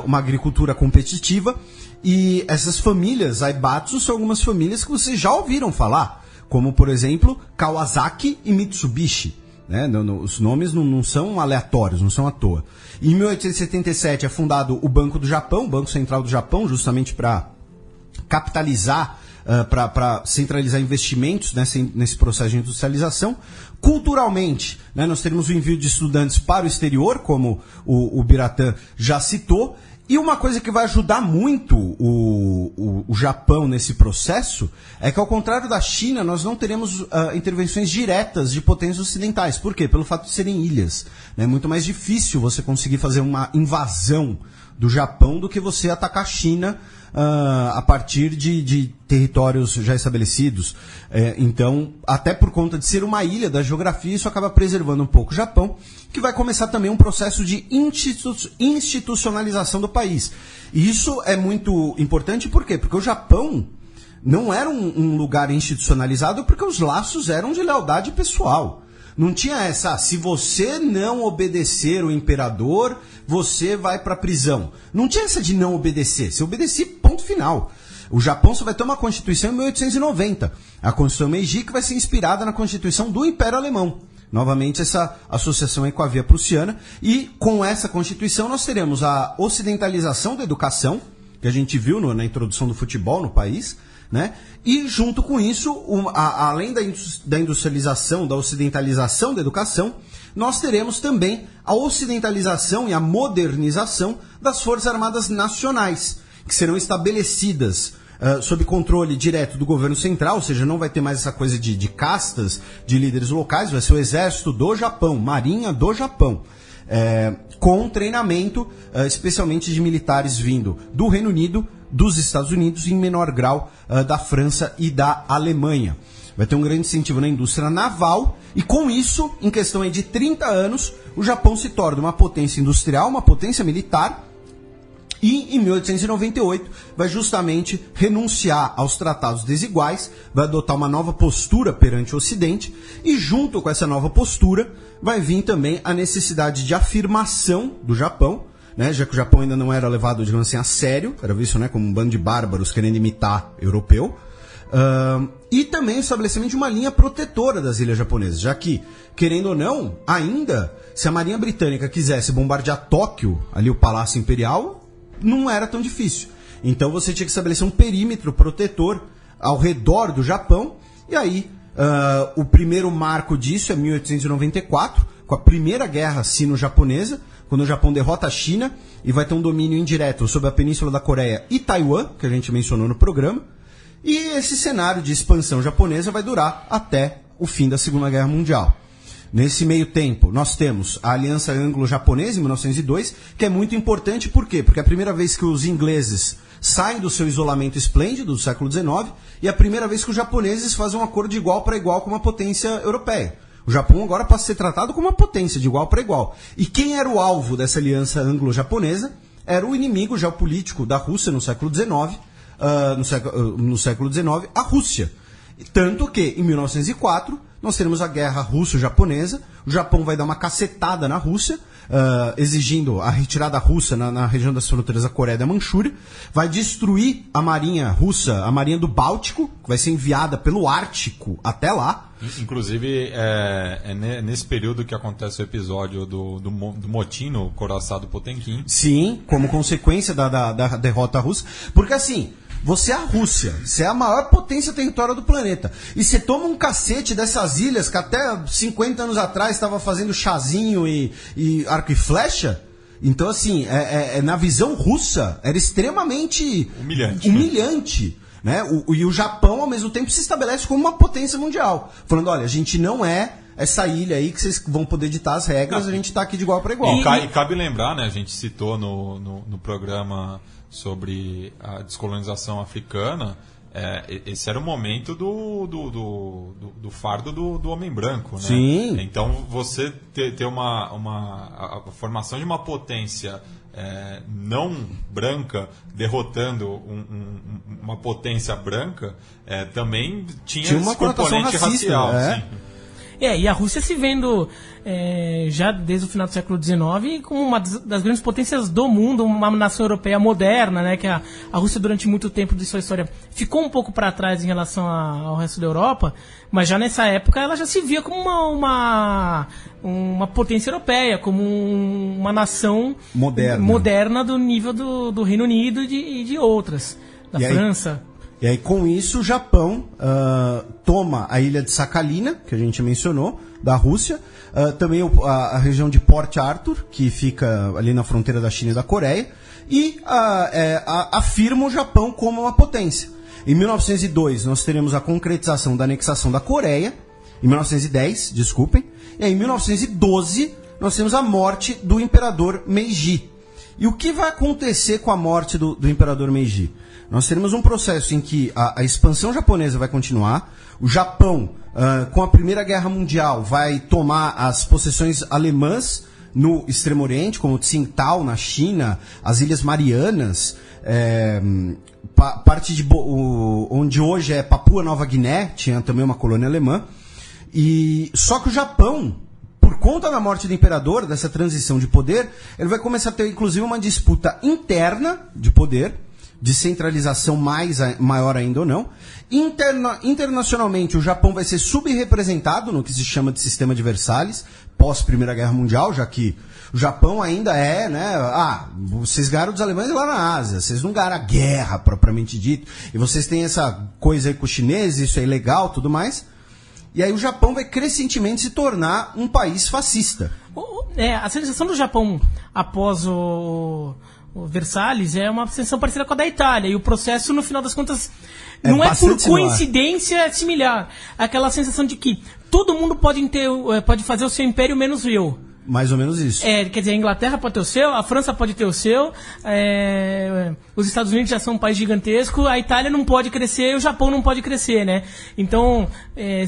uma agricultura competitiva. E essas famílias, Zaibatsu, são algumas famílias que vocês já ouviram falar, como, por exemplo, Kawasaki e Mitsubishi. Né? Os nomes não são aleatórios, não são à toa. Em 1877 é fundado o Banco do Japão, o Banco Central do Japão, justamente para capitalizar, para centralizar investimentos nesse processo de industrialização. Culturalmente, né, nós teremos o envio de estudantes para o exterior, como o Biratã já citou. E uma coisa que vai ajudar muito o Japão nesse processo é que, ao contrário da China, nós não teremos intervenções diretas de potências ocidentais. Por quê? Pelo fato de serem ilhas. É muito mais difícil você conseguir fazer uma invasão do Japão do que você atacar a China a partir de territórios já estabelecidos. Então, até por conta de ser uma ilha da geografia, isso acaba preservando um pouco o Japão, que vai começar também um processo de institucionalização do país. E isso é muito importante, por quê? Porque o Japão não era um lugar institucionalizado, porque os laços eram de lealdade pessoal. Não tinha essa, se você não obedecer o imperador, você vai para a prisão. Não tinha essa de não obedecer. Se obedecer, ponto final. O Japão só vai ter uma Constituição em 1890. A Constituição Meiji, que vai ser inspirada na Constituição do Império Alemão. Novamente, essa associação aí com a Via Prussiana. E com essa Constituição nós teremos a ocidentalização da educação, que a gente viu na introdução do futebol no país, né? E junto com isso, além da industrialização, da ocidentalização da educação, nós teremos também a ocidentalização e a modernização das Forças Armadas Nacionais, que serão estabelecidas sob controle direto do governo central, ou seja, não vai ter mais essa coisa de castas de líderes locais, vai ser o Exército do Japão, Marinha do Japão, com treinamento especialmente de militares vindo do Reino Unido, dos Estados Unidos e, em menor grau, da França e da Alemanha. Vai ter um grande incentivo na indústria naval e, com isso, em questão aí de 30 anos, o Japão se torna uma potência industrial, uma potência militar e, em 1898, vai justamente renunciar aos tratados desiguais, vai adotar uma nova postura perante o Ocidente e, junto com essa nova postura, vai vir também a necessidade de afirmação do Japão, né, já que o Japão ainda não era levado, digamos assim, a sério, era visto, né, como um bando de bárbaros querendo imitar europeu, e também o estabelecimento de uma linha protetora das ilhas japonesas, já que, querendo ou não, ainda, se a Marinha Britânica quisesse bombardear Tóquio, ali o Palácio Imperial, não era tão difícil. Então você tinha que estabelecer um perímetro protetor ao redor do Japão, e aí o primeiro marco disso é 1894, com a Primeira Guerra Sino-Japonesa, quando o Japão derrota a China e vai ter um domínio indireto sobre a Península da Coreia e Taiwan, que a gente mencionou no programa. E esse cenário de expansão japonesa vai durar até o fim da Segunda Guerra Mundial. Nesse meio tempo, nós temos a Aliança Anglo-Japonesa, em 1902, que é muito importante, por quê? Porque é a primeira vez que os ingleses saem do seu isolamento esplêndido do século XIX e é a primeira vez que os japoneses fazem um acordo de igual para igual com uma potência europeia. O Japão agora passa a ser tratado como uma potência de igual para igual. E quem era o alvo dessa Aliança Anglo-Japonesa era o inimigo geopolítico da Rússia no século XIX, no século XIX, a Rússia. Tanto que, em 1904, nós teremos a guerra russo-japonesa, o Japão vai dar uma cacetada na Rússia, exigindo a retirada russa na região das fronteiras da Coreia e da Manchúria, vai destruir a marinha russa, a marinha do Báltico, que vai ser enviada pelo Ártico até lá. Inclusive, nesse período que acontece o episódio do motim no coraçado Potemkin. Sim, como consequência da derrota russa, porque assim... Você é a Rússia, você é a maior potência territorial do planeta. E você toma um cacete dessas ilhas que até 50 anos atrás estava fazendo chazinho e arco e flecha. Então, assim, na visão russa, era extremamente humilhante. Né? E o Japão, ao mesmo tempo, se estabelece como uma potência mundial. Falando, olha, a gente não é essa ilha aí que vocês vão poder ditar as regras, a gente está aqui de igual para igual. E cabe lembrar, né? A gente citou no programa sobre a descolonização africana, esse era o momento do fardo do homem branco, né? Sim. Então você ter a formação de uma potência não branca derrotando uma potência branca também tinha uma esse componente racista, racial. Sim. E a Rússia se vendo já desde o final do século XIX como uma das grandes potências do mundo, uma nação europeia moderna, né? Que a Rússia durante muito tempo de sua história ficou um pouco para trás em relação ao resto da Europa, mas já nessa época ela já se via como uma potência europeia, como uma nação moderna do nível do Reino Unido e de outras, da França. E aí, com isso, o Japão toma a ilha de Sakhalina, que a gente mencionou, da Rússia, também a região de Port Arthur, que fica ali na fronteira da China e da Coreia, e afirma o Japão como uma potência. Em 1902, nós teremos a concretização da anexação da Coreia, em 1910, desculpem, e aí, em 1912, nós temos a morte do imperador Meiji. E o que vai acontecer com a morte do imperador Meiji? Nós teremos um processo em que a expansão japonesa vai continuar, o Japão, com a Primeira Guerra Mundial, vai tomar as possessões alemãs no Extremo Oriente, como Tsingtao, na China, as Ilhas Marianas, parte de onde hoje é Papua Nova Guiné, tinha também uma colônia alemã. Só que o Japão, por conta da morte do imperador, dessa transição de poder, ele vai começar a ter, inclusive, uma disputa interna de poder, de centralização maior ainda ou não. Internacionalmente, o Japão vai ser subrepresentado no que se chama de sistema de Versalhes, pós-Primeira Guerra Mundial, já que o Japão ainda vocês ganharam dos alemães lá na Ásia, vocês não ganharam a guerra, propriamente dito, e vocês têm essa coisa aí com os chineses, isso é ilegal, tudo mais. E aí o Japão vai crescentemente se tornar um país fascista. A sensação do Japão após o Versalhes é uma sensação parecida com a da Itália. E o processo, no final das contas, não é por coincidência similar. Aquela sensação de que todo mundo pode fazer o seu império menos eu. Mais ou menos isso. Quer dizer, a Inglaterra pode ter o seu, a França pode ter o seu, os Estados Unidos já são um país gigantesco, a Itália não pode crescer e o Japão não pode crescer, né? Então,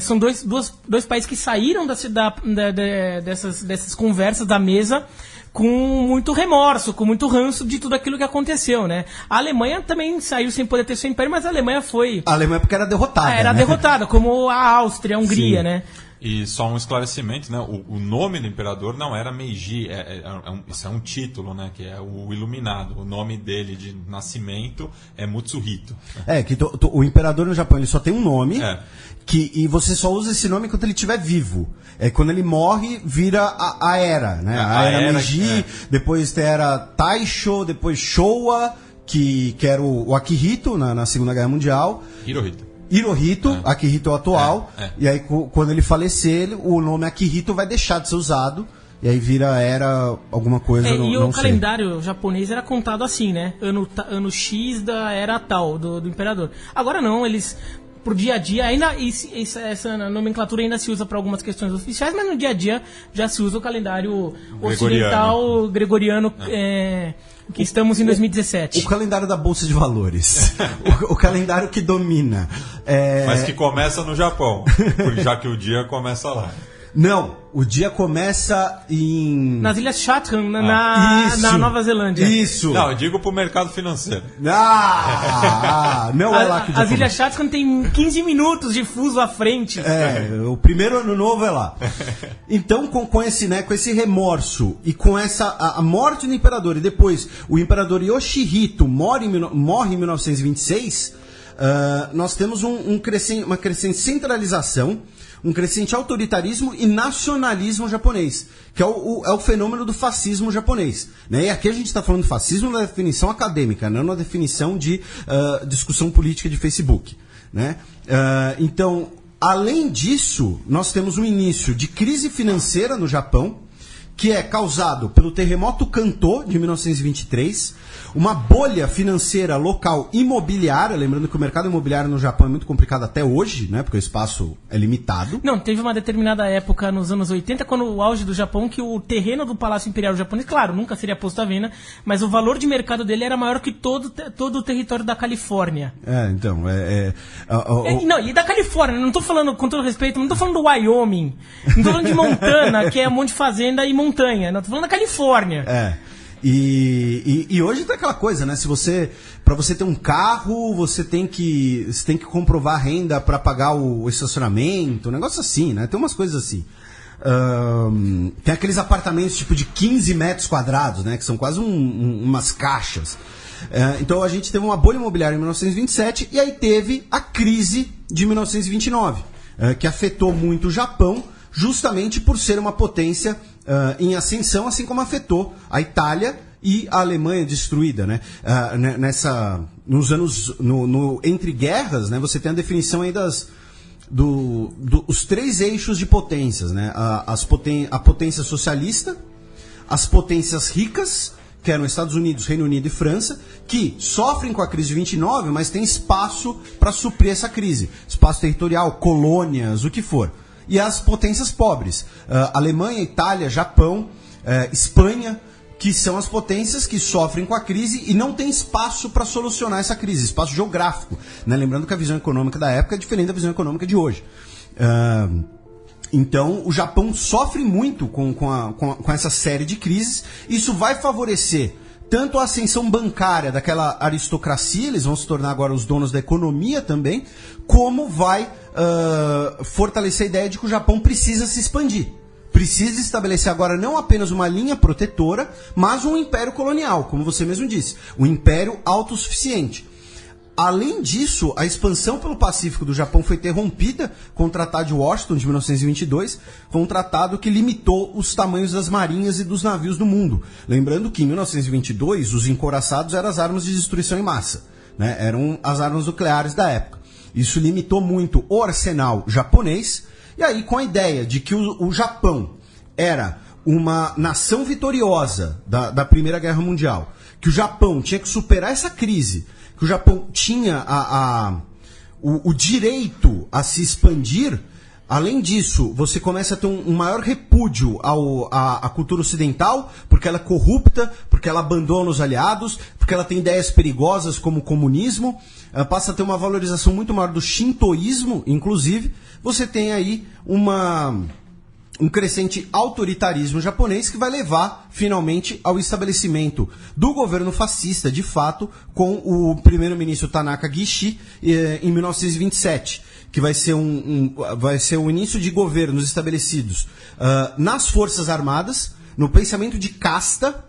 são dois países que saíram dessas conversas da mesa com muito remorso, com muito ranço de tudo aquilo que aconteceu, né? A Alemanha também saiu sem poder ter seu império, mas a Alemanha foi... A Alemanha porque era derrotada, Era derrotada, como a Áustria, a Hungria, Sim. né? E só um esclarecimento, né? O nome do imperador não era Meiji, isso é um título, né? Que é o Iluminado. O nome dele de nascimento é Mutsuhito. O imperador no Japão ele só tem um nome, e você só usa esse nome quando ele estiver vivo. Quando ele morre, vira a era, né? A era Meiji, depois era Taisho, depois Showa, que era o Akihito na Segunda Guerra Mundial. Hirohito, Akihito é o atual, e aí quando ele falecer, o nome Akihito vai deixar de ser usado e aí vira era alguma coisa, e não o sei. calendário japonês era contado assim, né? Ano X da era tal, do imperador. Agora não, eles... Pro dia a dia, ainda essa nomenclatura ainda se usa para algumas questões oficiais, mas no dia a dia já se usa o calendário ocidental, gregoriano, que estamos em 2017. O calendário da Bolsa de Valores. o calendário que domina. Mas que começa no Japão, já que o dia começa lá. Não, o dia começa nas Ilhas Chatham, na Nova Zelândia. Isso. Não, eu digo pro mercado financeiro. Não é lá que o dia As Ilhas Chatham tem 15 minutos de fuso à frente. O primeiro ano novo é lá. Então, com esse remorso e com a morte do imperador, e depois o imperador Yoshihito morre em 1926, nós temos uma crescente centralização, um crescente autoritarismo e nacionalismo japonês, que é o fenômeno do fascismo japonês. Né? E aqui a gente está falando de fascismo na definição acadêmica, não na definição de discussão política de Facebook. Né? Então, além disso, nós temos um início de crise financeira no Japão, que é causado pelo terremoto Kanto de 1923, uma bolha financeira local imobiliária, lembrando que o mercado imobiliário no Japão é muito complicado até hoje, né, porque o espaço é limitado. Não, teve uma determinada época nos anos 80, quando o auge do Japão, que o terreno do Palácio Imperial japonês, claro, nunca seria posto à venda, mas o valor de mercado dele era maior que todo o território da Califórnia. Então, Não, e da Califórnia, não estou falando, com todo respeito, não estou falando do Wyoming, não estou falando de Montana, que é um monte de fazenda e montanha, não, estou falando da Califórnia. E hoje tem aquela coisa, né? Para você ter um carro, você tem que comprovar a renda para pagar o estacionamento, um negócio assim, né? Tem umas coisas assim. Tem aqueles apartamentos tipo de 15 metros quadrados, né? Que são quase umas caixas. Então a gente teve uma bolha imobiliária em 1927 e aí teve a crise de 1929, que afetou muito o Japão, justamente por ser uma potência em ascensão, assim como afetou a Itália e a Alemanha destruída, né? Nos anos entre guerras, né? Você tem a definição aí dos três eixos de potências, né? A potência socialista, as potências ricas, que eram Estados Unidos, Reino Unido e França, que sofrem com a crise de 29, mas tem espaço para suprir essa crise, espaço territorial, colônias, o que for. E as potências pobres, Alemanha, Itália, Japão, Espanha, que são as potências que sofrem com a crise e não tem espaço para solucionar essa crise, espaço geográfico. Né? Lembrando que a visão econômica da época é diferente da visão econômica de hoje. Então, o Japão sofre muito com essa série de crises. Isso vai favorecer tanto a ascensão bancária daquela aristocracia, eles vão se tornar agora os donos da economia também, como vai fortalecer a ideia de que o Japão precisa se expandir. Precisa estabelecer agora não apenas uma linha protetora, mas um império colonial, como você mesmo disse, um império autossuficiente. Além disso, a expansão pelo Pacífico do Japão foi interrompida com o Tratado de Washington de 1922, foi um tratado que limitou os tamanhos das marinhas e dos navios do mundo. Lembrando que em 1922 os encouraçados eram as armas de destruição em massa, né? Eram as armas nucleares da época. Isso limitou muito o arsenal japonês, e aí com a ideia de que o Japão era uma nação vitoriosa da Primeira Guerra Mundial, que o Japão tinha que superar essa crise, que o Japão tinha o direito a se expandir. Além disso, você começa a ter um maior repúdio à cultura ocidental, porque ela é corrupta, porque ela abandona os aliados, porque ela tem ideias perigosas como o comunismo, passa a ter uma valorização muito maior do shintoísmo, inclusive. Você tem aí um crescente autoritarismo japonês que vai levar, finalmente, ao estabelecimento do governo fascista, de fato, com o primeiro-ministro Tanaka Gishi, em 1927, que vai ser o início de governos estabelecidos nas Forças Armadas, no pensamento de casta,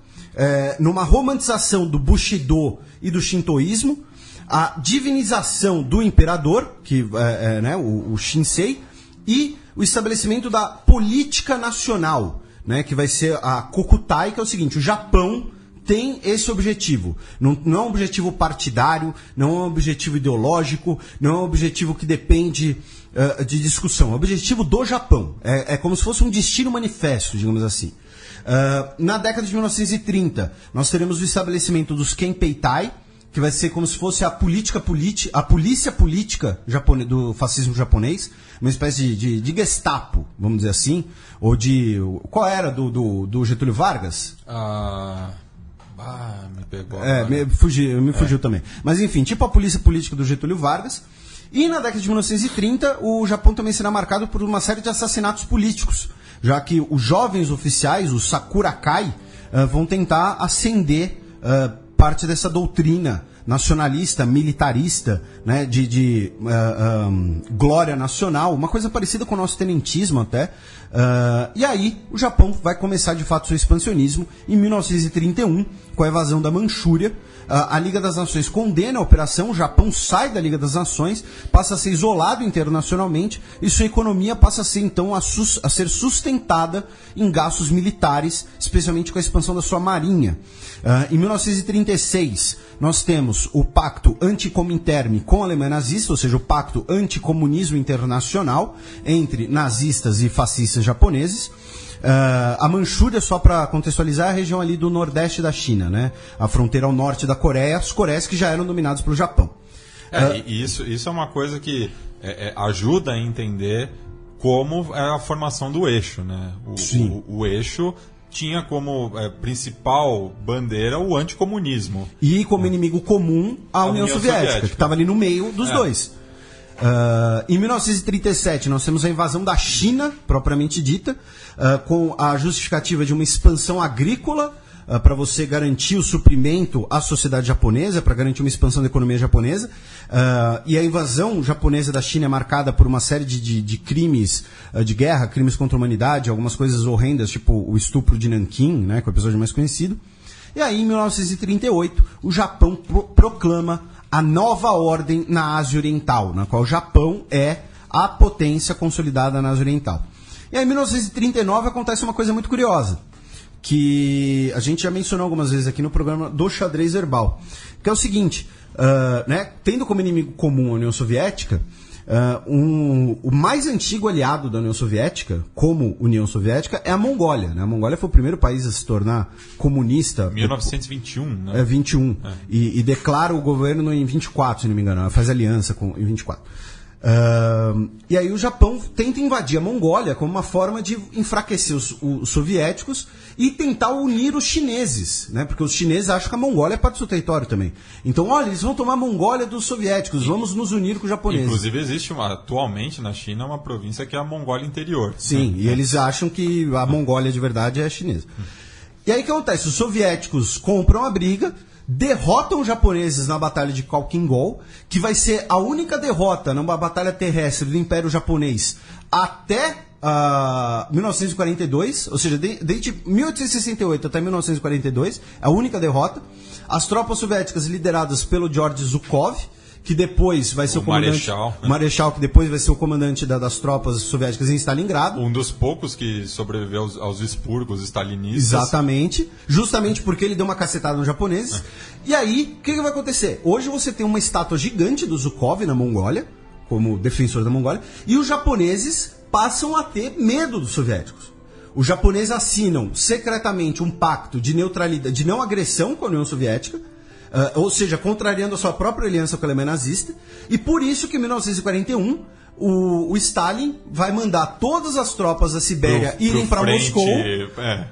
numa romantização do Bushido e do shintoísmo, a divinização do imperador, que né, o Shinsei, e o estabelecimento da política nacional, né, que vai ser a Kokutai, que é o seguinte: o Japão tem esse objetivo. Não é um objetivo partidário, não é um objetivo ideológico, não é um objetivo que depende de discussão, é o objetivo do Japão. É como se fosse um destino manifesto, digamos assim. Na década de 1930, nós teremos o estabelecimento dos Kenpeitai, que vai ser como se fosse a polícia política do fascismo japonês, uma espécie de Gestapo, vamos dizer assim, ou de... Qual era do Getúlio Vargas? Me pegou. Me fugiu também. Mas enfim, tipo a polícia política do Getúlio Vargas. E na década de 1930, o Japão também será marcado por uma série de assassinatos políticos, já que os jovens oficiais, os Sakurakai, vão tentar ascender parte dessa doutrina nacionalista, militarista, né, de glória nacional, uma coisa parecida com o nosso tenentismo até. E aí o Japão vai começar de fato seu expansionismo em 1931, com a invasão da Manchúria. A Liga das Nações condena a operação, o Japão sai da Liga das Nações, passa a ser isolado internacionalmente e sua economia passa a ser então a ser sustentada em gastos militares, especialmente com a expansão da sua marinha. Em 1936, nós temos o Pacto Anticominterme com a Alemanha nazista, ou seja, o Pacto Anticomunismo Internacional entre nazistas e fascistas japoneses. A Manchúria, só para contextualizar, é a região ali do nordeste da China, né? A fronteira ao norte da Coreia, as Coreias que já eram dominadas pelo Japão. E isso é uma coisa que ajuda a entender como é a formação do eixo, né? O eixo tinha como principal bandeira o anticomunismo. E como inimigo comum a União Soviética, que estava ali no meio dos dois. Em 1937, nós temos a invasão da China, propriamente dita, com a justificativa de uma expansão agrícola para você garantir o suprimento à sociedade japonesa, para garantir uma expansão da economia japonesa. E a invasão japonesa da China é marcada por uma série de crimes de guerra, crimes contra a humanidade, algumas coisas horrendas, tipo o estupro de Nanquim, né, que é o episódio mais conhecido. E aí, em 1938, o Japão proclama a nova ordem na Ásia Oriental, na qual o Japão é a potência consolidada na Ásia Oriental. E aí, em 1939, acontece uma coisa muito curiosa, que a gente já mencionou algumas vezes aqui no programa do Xadrez Verbal, que é o seguinte, né, tendo como inimigo comum a União Soviética, o mais antigo aliado da União Soviética, como União Soviética, é a Mongólia. Né? A Mongólia foi o primeiro país a se tornar comunista. 1921, né? 21. E declara o governo em 24, se não me engano. Ela faz aliança em 24. E aí o Japão tenta invadir a Mongólia como uma forma de enfraquecer os soviéticos e tentar unir os chineses, né? Porque os chineses acham que a Mongólia é parte do seu território também. Então, olha, eles vão tomar a Mongólia dos soviéticos, vamos nos unir com os japoneses. Inclusive existe atualmente na China uma província que é a Mongólia Interior. Sim, e eles acham que a Mongólia de verdade é chinesa. E aí o que acontece? Os soviéticos compram a briga, derrotam os japoneses na Batalha de Khalkhin-Gol, que vai ser a única derrota numa batalha terrestre do Império Japonês até 1942, ou seja, desde 1868 até 1942, a única derrota. As tropas soviéticas lideradas pelo George Zhukov, que depois vai ser o comandante... Marechal, que depois vai ser o comandante das tropas soviéticas em Stalingrado. Um dos poucos que sobreviveu aos expurgos stalinistas. Exatamente. Justamente porque ele deu uma cacetada nos japoneses. E aí, o que vai acontecer? Hoje você tem uma estátua gigante do Zhukov na Mongólia, como defensor da Mongólia, e os japoneses passam a ter medo dos soviéticos. Os japoneses assinam secretamente um pacto de neutralidade, de não agressão com a União Soviética, ou seja, contrariando a sua própria aliança com a Alemanha nazista, e por isso que em 1941 o Stalin vai mandar todas as tropas da Sibéria irem para Moscou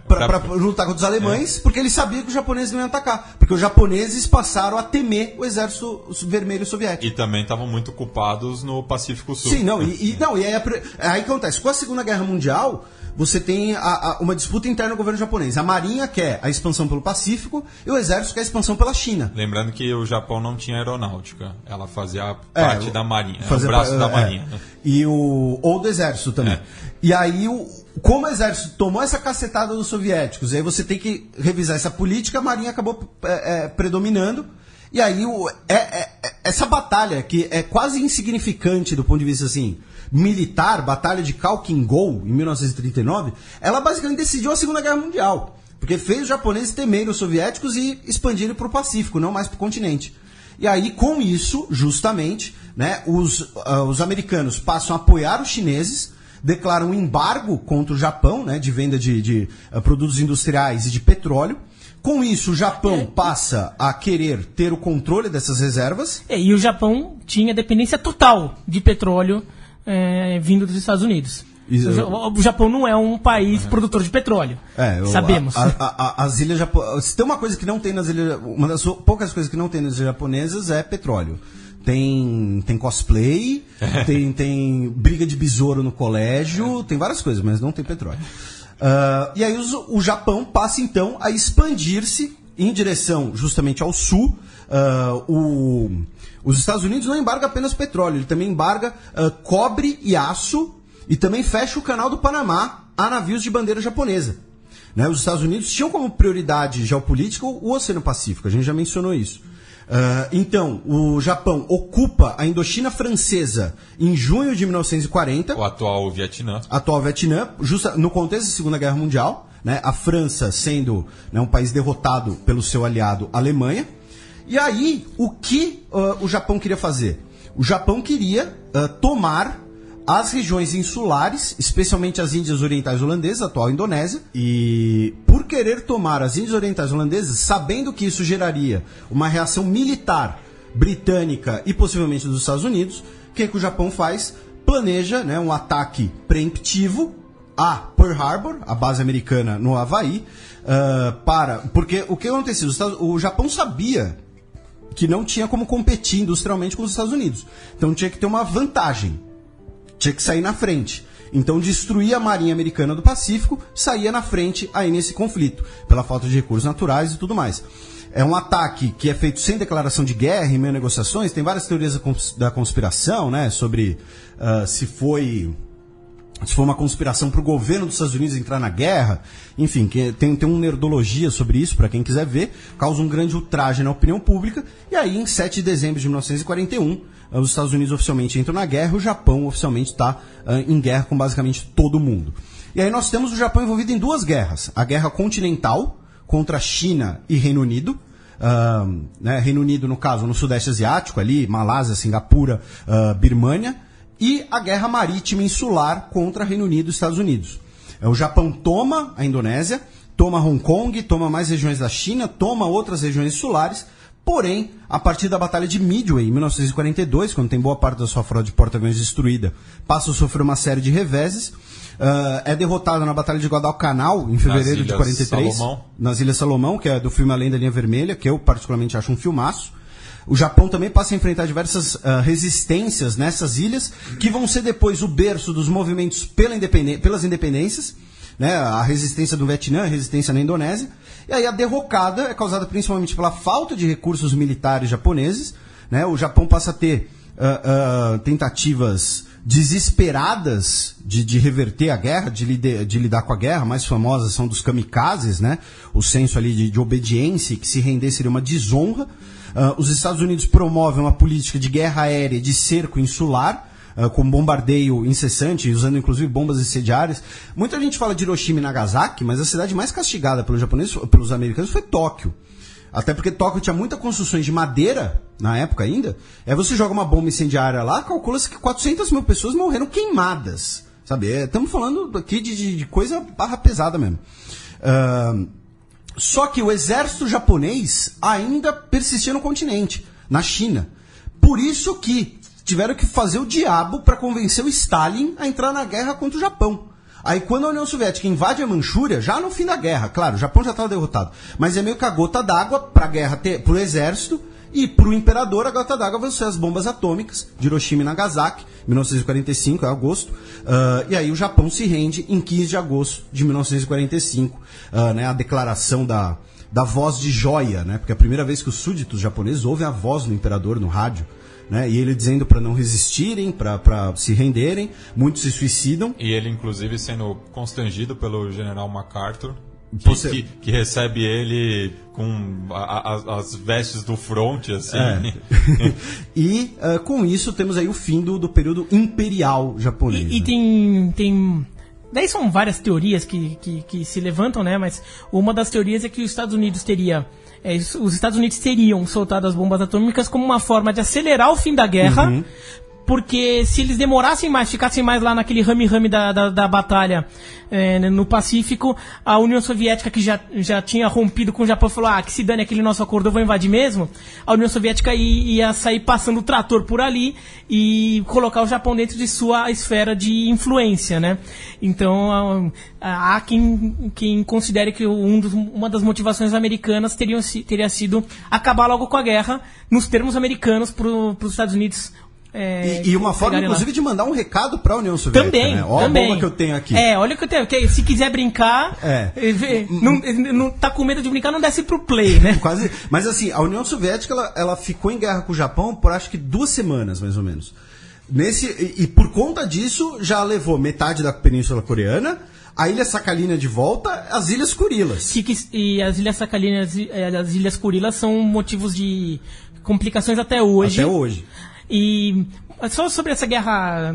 para lutar contra os alemães, porque ele sabia que os japoneses não iam atacar, porque os japoneses passaram a temer o exército vermelho soviético. E também estavam muito ocupados no Pacífico Sul. Sim, aí acontece, com a Segunda Guerra Mundial, você tem uma disputa interna no governo japonês. A Marinha quer a expansão pelo Pacífico e o Exército quer a expansão pela China. Lembrando que o Japão não tinha aeronáutica. Ela fazia parte da Marinha. O braço da Marinha. Ou do Exército também. E aí, como o Exército tomou essa cacetada dos soviéticos, aí você tem que revisar essa política, a Marinha acabou predominando. E aí, essa batalha, que é quase insignificante do ponto de vista assim, militar, batalha de Khalkhin-Gol, em 1939, ela basicamente decidiu a Segunda Guerra Mundial, porque fez os japoneses temerem os soviéticos e expandirem para o Pacífico, não mais para o continente. E aí, com isso, justamente, né, os americanos passam a apoiar os chineses, declaram um embargo contra o Japão, né, de venda de produtos industriais e de petróleo. Com isso, o Japão passa a querer ter o controle dessas reservas. E o Japão tinha dependência total de petróleo vindo dos Estados Unidos. O Japão não é um país produtor de petróleo. Sabemos. As ilhas japonesas. Se tem uma coisa que não tem nas ilhas. Uma das poucas coisas que não tem nas ilhas japonesas é petróleo. Tem cosplay, tem briga de besouro no colégio, tem várias coisas, mas não tem petróleo. E aí o Japão passa então a expandir-se em direção justamente ao sul. Os Estados Unidos não embarga apenas petróleo, ele também embarga cobre e aço, e também fecha o canal do Panamá a navios de bandeira japonesa. Né? Os Estados Unidos tinham como prioridade geopolítica o Oceano Pacífico, a gente já mencionou isso. Então, o Japão ocupa a Indochina Francesa em junho de 1940. O atual Vietnã. No contexto da Segunda Guerra Mundial, né, a França sendo, né, um país derrotado pelo seu aliado Alemanha. E aí, o que o Japão queria fazer? O Japão queria tomar as regiões insulares, especialmente as Índias Orientais Holandesas, a atual Indonésia, e por querer tomar as Índias Orientais Holandesas, sabendo que isso geraria uma reação militar britânica e possivelmente dos Estados Unidos, o que o Japão faz? Planeja, né, um ataque preemptivo a Pearl Harbor, a base americana no Havaí, porque o que aconteceu? O Japão sabia que não tinha como competir industrialmente com os Estados Unidos, então tinha que ter uma vantagem. Tinha que sair na frente. Então, destruir a Marinha Americana do Pacífico saía na frente aí nesse conflito, pela falta de recursos naturais e tudo mais. É um ataque que é feito sem declaração de guerra, em meio a negociações. Tem várias teorias da conspiração, né, sobre se foi uma conspiração para o governo dos Estados Unidos entrar na guerra. Enfim, tem uma nerdologia sobre isso, para quem quiser ver. Causa um grande ultraje na opinião pública. E aí, em 7 de dezembro de 1941... os Estados Unidos oficialmente entram na guerra, o Japão oficialmente está em guerra com basicamente todo mundo. E aí nós temos o Japão envolvido em 2 guerras. A guerra continental contra a China e Reino Unido. Né, Reino Unido, no caso, no Sudeste Asiático, ali, Malásia, Singapura, Birmânia. E a guerra marítima insular contra Reino Unido e Estados Unidos. O Japão toma a Indonésia, toma Hong Kong, toma mais regiões da China, toma outras regiões insulares. Porém, a partir da Batalha de Midway, em 1942, quando tem boa parte da sua frota de porta-aviões destruída, passa a sofrer uma série de reveses. É derrotado na Batalha de Guadalcanal, em fevereiro de 43, nas Ilhas Salomão, que é do filme Além da Linha Vermelha, que eu particularmente acho um filmaço. O Japão também passa a enfrentar diversas resistências nessas ilhas, que vão ser depois o berço dos movimentos pelas independências, né, a resistência do Vietnã, a resistência na Indonésia. E aí a derrocada é causada principalmente pela falta de recursos militares japoneses. Né? O Japão passa a ter tentativas desesperadas de reverter a guerra, de lidar com a guerra. A mais famosas são dos kamikazes, né? O senso ali de obediência, e que se render seria uma desonra. Os Estados Unidos promovem uma política de guerra aérea e de cerco insular, com bombardeio incessante, usando inclusive bombas incendiárias. Muita gente fala de Hiroshima e Nagasaki, mas a cidade mais castigada pelos americanos foi Tóquio. Até porque Tóquio tinha muitas construções de madeira, na época ainda. Você joga uma bomba incendiária lá, calcula-se que 400 mil pessoas morreram queimadas. Sabe? Estamos falando aqui de coisa barra pesada mesmo. Só que o exército japonês ainda persistia no continente, na China. Por isso que tiveram que fazer o diabo para convencer o Stalin a entrar na guerra contra o Japão. Aí quando a União Soviética invade a Manchúria, já no fim da guerra, claro, o Japão já estava derrotado, mas é meio que a gota d'água para a guerra, para o exército, e para o imperador a gota d'água vão ser as bombas atômicas de Hiroshima e Nagasaki, 1945, é agosto, e aí o Japão se rende em 15 de agosto de 1945, né, a declaração da voz de joia, né, porque é a primeira vez que os súditos japoneses ouvem a voz do imperador no rádio. Né? E ele dizendo para não resistirem, para se renderem, muitos se suicidam. E ele, inclusive, sendo constrangido pelo general MacArthur, que recebe ele com as vestes do fronte, assim. E com isso temos aí o fim do período imperial japonês. E tem... Daí são várias teorias que se levantam, né? Mas uma das teorias é que os Estados Unidos teria os Estados Unidos teriam soltado as bombas atômicas como uma forma de acelerar o fim da guerra, porque se eles demorassem mais, ficassem mais lá naquele rame-rame da batalha no Pacífico, a União Soviética, que já tinha rompido com o Japão, falou, que se dane aquele nosso acordo, eu vou invadir mesmo. A União Soviética ia sair passando o trator por ali e colocar o Japão dentro de sua esfera de influência, né? Então, há quem considere que uma das motivações americanas teria sido acabar logo com a guerra, nos termos americanos, para os Estados Unidos. E uma forma, inclusive, de mandar um recado para a União Soviética. Também, né? Olha a bomba que eu tenho aqui. Olha o que eu tenho. Okay, se quiser brincar, não tá com medo de brincar, não desce pro play, né? Quase. Mas assim, a União Soviética ela ficou em guerra com o Japão por acho que 2 semanas, mais ou menos. E por conta disso, já levou metade da Península Coreana, a Ilha Sakhalina de volta, as Ilhas Kurilas. E as Ilhas Sakhalina e as Ilhas Kurilas são motivos de complicações até hoje. Até hoje. E só sobre essa guerra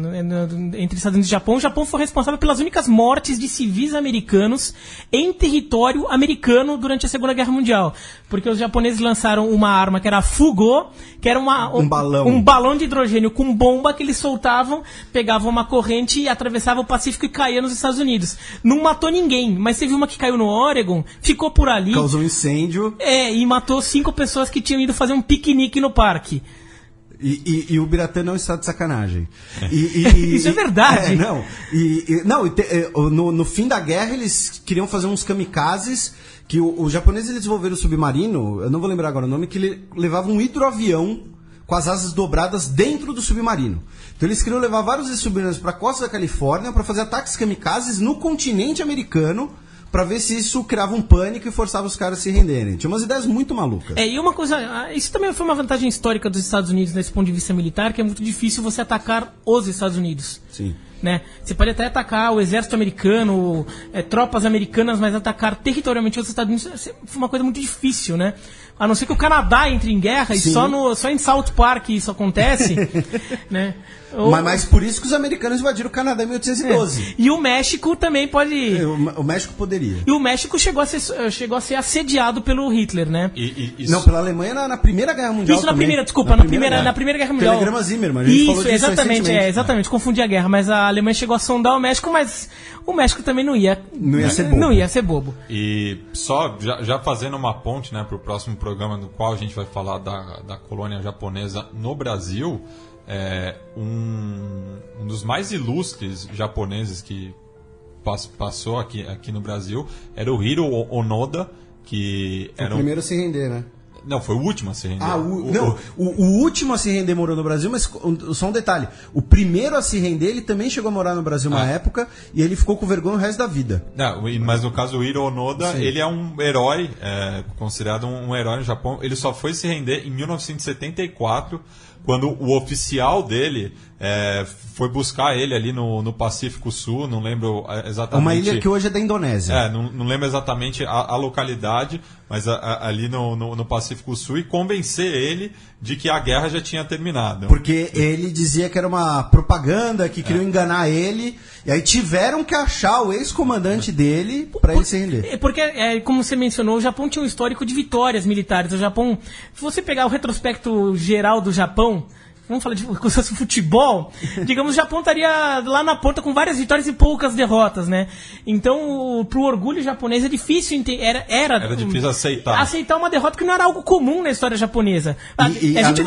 entre Estados Unidos e Japão, o Japão foi responsável pelas únicas mortes de civis americanos em território americano durante a Segunda Guerra Mundial. Porque os japoneses lançaram uma arma que era a Fugo, que era um balão de hidrogênio com bomba que eles soltavam, pegavam uma corrente e atravessava o Pacífico e caía nos Estados Unidos. Não matou ninguém, mas teve uma que caiu no Oregon, ficou por ali. Causou um incêndio. E matou 5 pessoas que tinham ido fazer um piquenique no parque. E o Biratã não está de sacanagem. Isso é verdade. No fim da guerra eles queriam fazer uns kamikazes, que os japoneses eles desenvolveram um submarino, eu não vou lembrar agora o nome, que ele levava um hidroavião com as asas dobradas dentro do submarino. Então eles queriam levar vários desses submarinos para a costa da Califórnia para fazer ataques kamikazes no continente americano, para ver se isso criava um pânico e forçava os caras a se renderem. Tinha umas ideias muito malucas. E uma coisa, isso também foi uma vantagem histórica dos Estados Unidos nesse ponto de vista militar, que é muito difícil você atacar os Estados Unidos. Sim. Né? Você pode até atacar o exército americano, tropas americanas, mas atacar territorialmente os Estados Unidos foi uma coisa muito difícil, né? A não ser que o Canadá entre em guerra, e só em South Park isso acontece, né? Mas por isso que os americanos invadiram o Canadá em 1812. E o México também pode... O México poderia. E o México chegou a ser assediado pelo Hitler, né? Não, pela Alemanha na Primeira Guerra Mundial. Isso, na Primeira Guerra Mundial. Telegrama Zimmermann, a gente falou disso exatamente, exatamente, confundi a guerra, mas a Alemanha chegou a sondar o México, mas o México também não ia ser bobo. E só já fazendo uma ponte, né, para o próximo programa no qual a gente vai falar da colônia japonesa no Brasil, um dos mais ilustres japoneses que passou aqui no Brasil era o Hiro Onoda, que foi o primeiro a se render, né? Não, foi o último a se render. O último a se render morou no Brasil, mas só um detalhe. O primeiro a se render, ele também chegou a morar no Brasil uma época e ele ficou com vergonha o resto da vida. Não, mas no caso, o Hiro Onoda, ele é um herói, considerado um herói no Japão. Ele só foi se render em 1974, quando o oficial dele foi buscar ele ali no Pacífico Sul, não lembro exatamente... Uma ilha que hoje é da Indonésia. Não lembro exatamente a localidade, mas ali no Pacífico Sul, e convencer ele de que a guerra já tinha terminado. Porque ele dizia que era uma propaganda, que queriam enganar ele, e aí tiveram que achar o ex-comandante dele para ele se render. Porque, como você mencionou, o Japão tinha um histórico de vitórias militares. O Japão, se você pegar o retrospecto geral do Japão, vamos falar de futebol, digamos, o Japão estaria lá na ponta com várias vitórias e poucas derrotas, né? Então, pro orgulho japonês é difícil era difícil aceitar uma derrota, que não era algo comum na história japonesa. A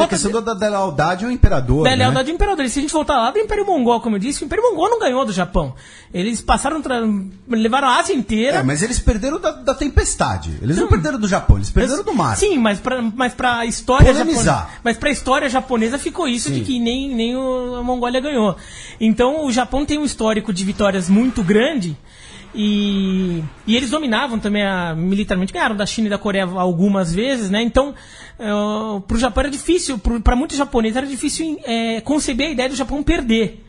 questão da lealdade ao imperador, da lealdade ao imperador. E se a gente voltar lá do Império Mongol, como eu disse, o Império Mongol não ganhou do Japão. Eles levaram a Ásia inteira. Mas eles perderam da tempestade. Eles não perderam do Japão, eles perderam do mar. Sim, mas pra história japonesa. Mas pra história japonesa ficou isso. Sim. De que nem a Mongólia ganhou. Então o Japão tem um histórico de vitórias muito grande e eles dominavam também militarmente, ganharam da China e da Coreia algumas vezes, né? Então pro Japão era difícil, para muitos japoneses era difícil conceber a ideia do Japão perder.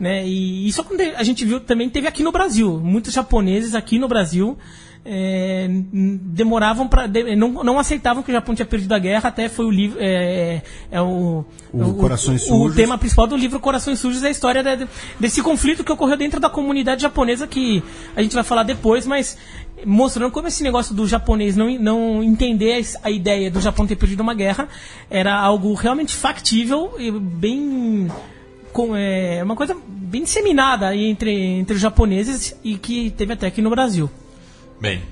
né? E isso a gente viu também, teve aqui no Brasil. Muitos japoneses aqui no Brasil demoravam não aceitavam que o Japão tinha perdido a guerra, até foi o livro Corações Sujos. O tema principal do livro Corações Sujos é a história desse conflito que ocorreu dentro da comunidade japonesa, que a gente vai falar depois, mas mostrando como esse negócio do japonês não entender a ideia do Japão ter perdido uma guerra era algo realmente factível e bem uma coisa bem disseminada aí entre os japoneses, e que teve até aqui no Brasil. Bem,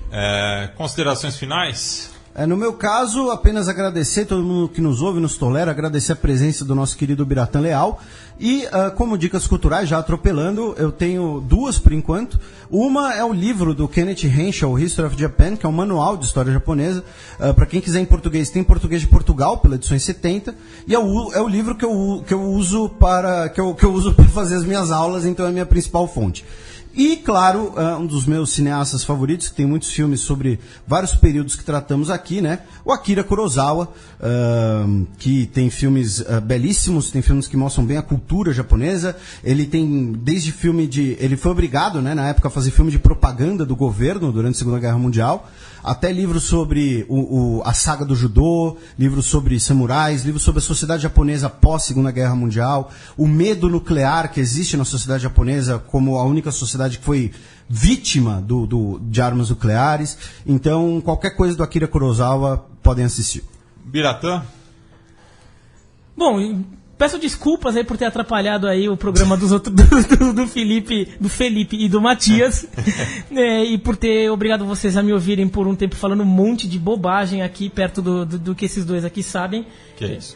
considerações finais? No meu caso, apenas agradecer todo mundo que nos ouve, nos tolera, agradecer a presença do nosso querido Biratã Leal. E, como dicas culturais, já atropelando, eu tenho duas por enquanto. Uma é o livro do Kenneth Henschel, History of Japan, que é um manual de história japonesa. Para quem quiser em português, tem em português de Portugal, pela edição em 70. E é o livro que eu uso para fazer as minhas aulas, então é a minha principal fonte. E, claro, um dos meus cineastas favoritos, que tem muitos filmes sobre vários períodos que tratamos aqui, né? O Akira Kurosawa, que tem filmes belíssimos, tem filmes que mostram bem a cultura japonesa. Ele tem, desde filme ele foi obrigado, né, na época, a fazer filme de propaganda do governo durante a Segunda Guerra Mundial, até livros sobre a saga do judô, livros sobre samurais, livros sobre a sociedade japonesa pós Segunda Guerra Mundial, o medo nuclear que existe na sociedade japonesa como a única sociedade que foi vítima de armas nucleares. Então, qualquer coisa do Akira Kurosawa podem assistir. Biratã? Bom, peço desculpas aí por ter atrapalhado aí o programa dos outros, do Felipe e do Matias, e por ter obrigado vocês a me ouvirem por um tempo falando um monte de bobagem aqui, perto do que esses dois aqui sabem. Que é isso?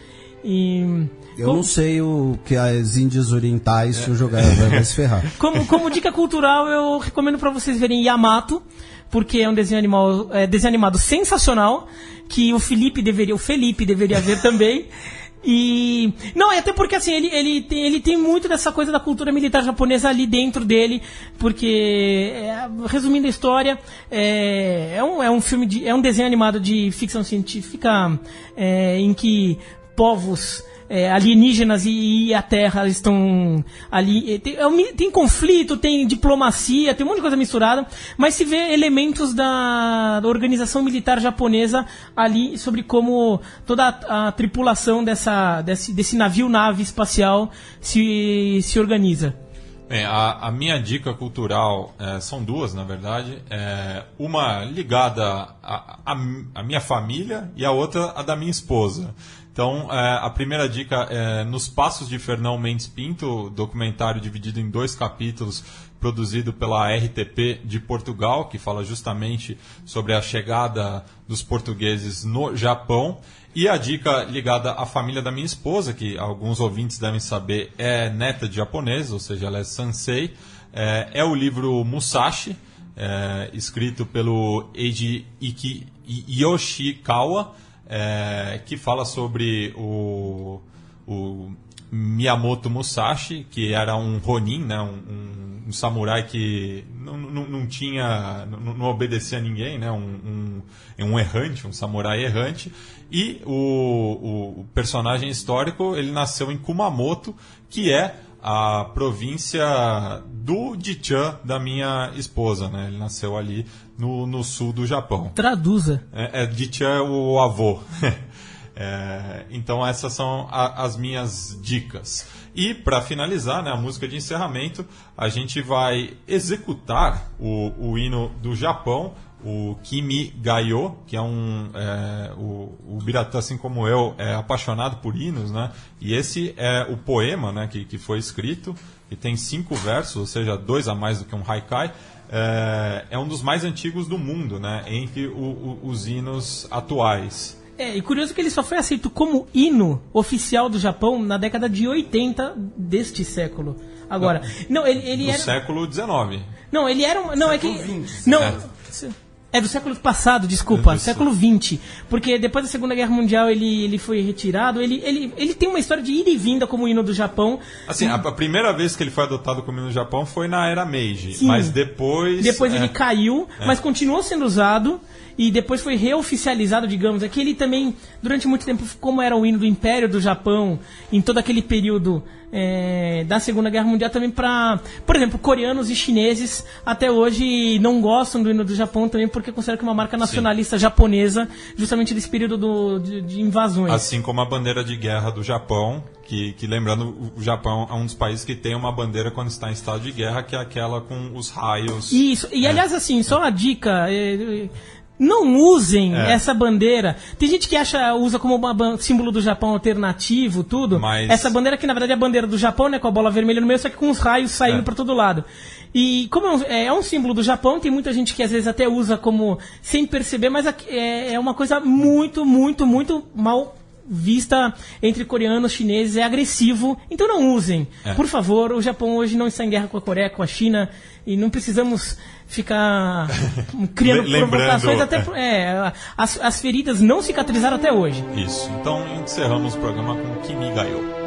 Eu não sei o que as Índias Orientais, se eu jogar, vai se ferrar. Como dica cultural, eu recomendo para vocês verem Yamato, porque é um desenho animado sensacional, que o Felipe deveria ver também. E não, até porque assim, ele tem muito dessa coisa da cultura militar japonesa ali dentro dele, porque resumindo a história, é um desenho animado de ficção científica, em que povos alienígenas e a Terra estão ali. Tem conflito, tem diplomacia, tem um monte de coisa misturada, mas se vê elementos da organização militar japonesa ali, sobre como toda a tripulação desse navio-nave espacial se organiza. Bem, a minha dica cultural são duas, na verdade. Uma ligada à minha família e a outra à da minha esposa. Então, a primeira dica é Nos Passos de Fernão Mendes Pinto, documentário dividido em 2 capítulos, produzido pela RTP de Portugal, que fala justamente sobre a chegada dos portugueses no Japão. E a dica ligada à família da minha esposa, que alguns ouvintes devem saber, é neta de japonês, ou seja, ela é sansei. É o livro Musashi, escrito pelo Eiji Yoshikawa, que fala sobre o Miyamoto Musashi, que era um ronin, né, um samurai que não obedecia a ninguém, né, um errante, um samurai errante. E o personagem histórico, ele nasceu em Kumamoto, que é a província do Jichan da minha esposa, né? Ele nasceu ali no sul do Japão. Traduza. Jichan é o avô. Então essas são as minhas dicas. E para finalizar, né, a música de encerramento, a gente vai executar o hino do Japão, o Kimi Gayo, que é o Biratã, assim como eu, é apaixonado por hinos, né? E esse é o poema, né, que foi escrito, que tem 5 versos, ou seja, 2 a mais do que um haikai. É um dos mais antigos do mundo, né, entre os hinos atuais. E curioso que ele só foi aceito como hino oficial do Japão na década de 80 deste século. Agora, ele era... século XIX. Não, ele era... Não, século é que... 20. Não... É do século passado, desculpa, século XX. Porque depois da Segunda Guerra Mundial ele foi retirado. Ele tem uma história de ida e vinda como hino do Japão. Assim, a primeira vez que ele foi adotado como hino do Japão foi na era Meiji. Sim. Mas depois ele caiu, mas continuou sendo usado. E depois foi reoficializado, digamos. Aqui ele também, durante muito tempo, como era o hino do Império do Japão, em todo aquele período da Segunda Guerra Mundial também para... Por exemplo, coreanos e chineses até hoje não gostam do hino do Japão também porque consideram que é uma marca nacionalista japonesa, justamente desse período de invasões. Assim como a bandeira de guerra do Japão, que lembrando, o Japão é um dos países que tem uma bandeira quando está em estado de guerra, que é aquela com os raios. Isso, e aliás, assim, só uma dica... Não usem essa bandeira. Tem gente que usa como símbolo do Japão alternativo, tudo. Mas... Essa bandeira que na verdade é a bandeira do Japão, né? Com a bola vermelha no meio, só que com os raios saindo para todo lado. E como é um símbolo do Japão, tem muita gente que às vezes até usa como sem perceber, mas é uma coisa muito, muito, muito mal vista entre coreanos, chineses, é agressivo. Então não usem. Por favor, o Japão hoje não está em guerra com a Coreia, com a China, e não precisamos ficar criando provocações até as feridas não cicatrizaram até hoje. Isso. Então encerramos o programa com Kimi Gayo.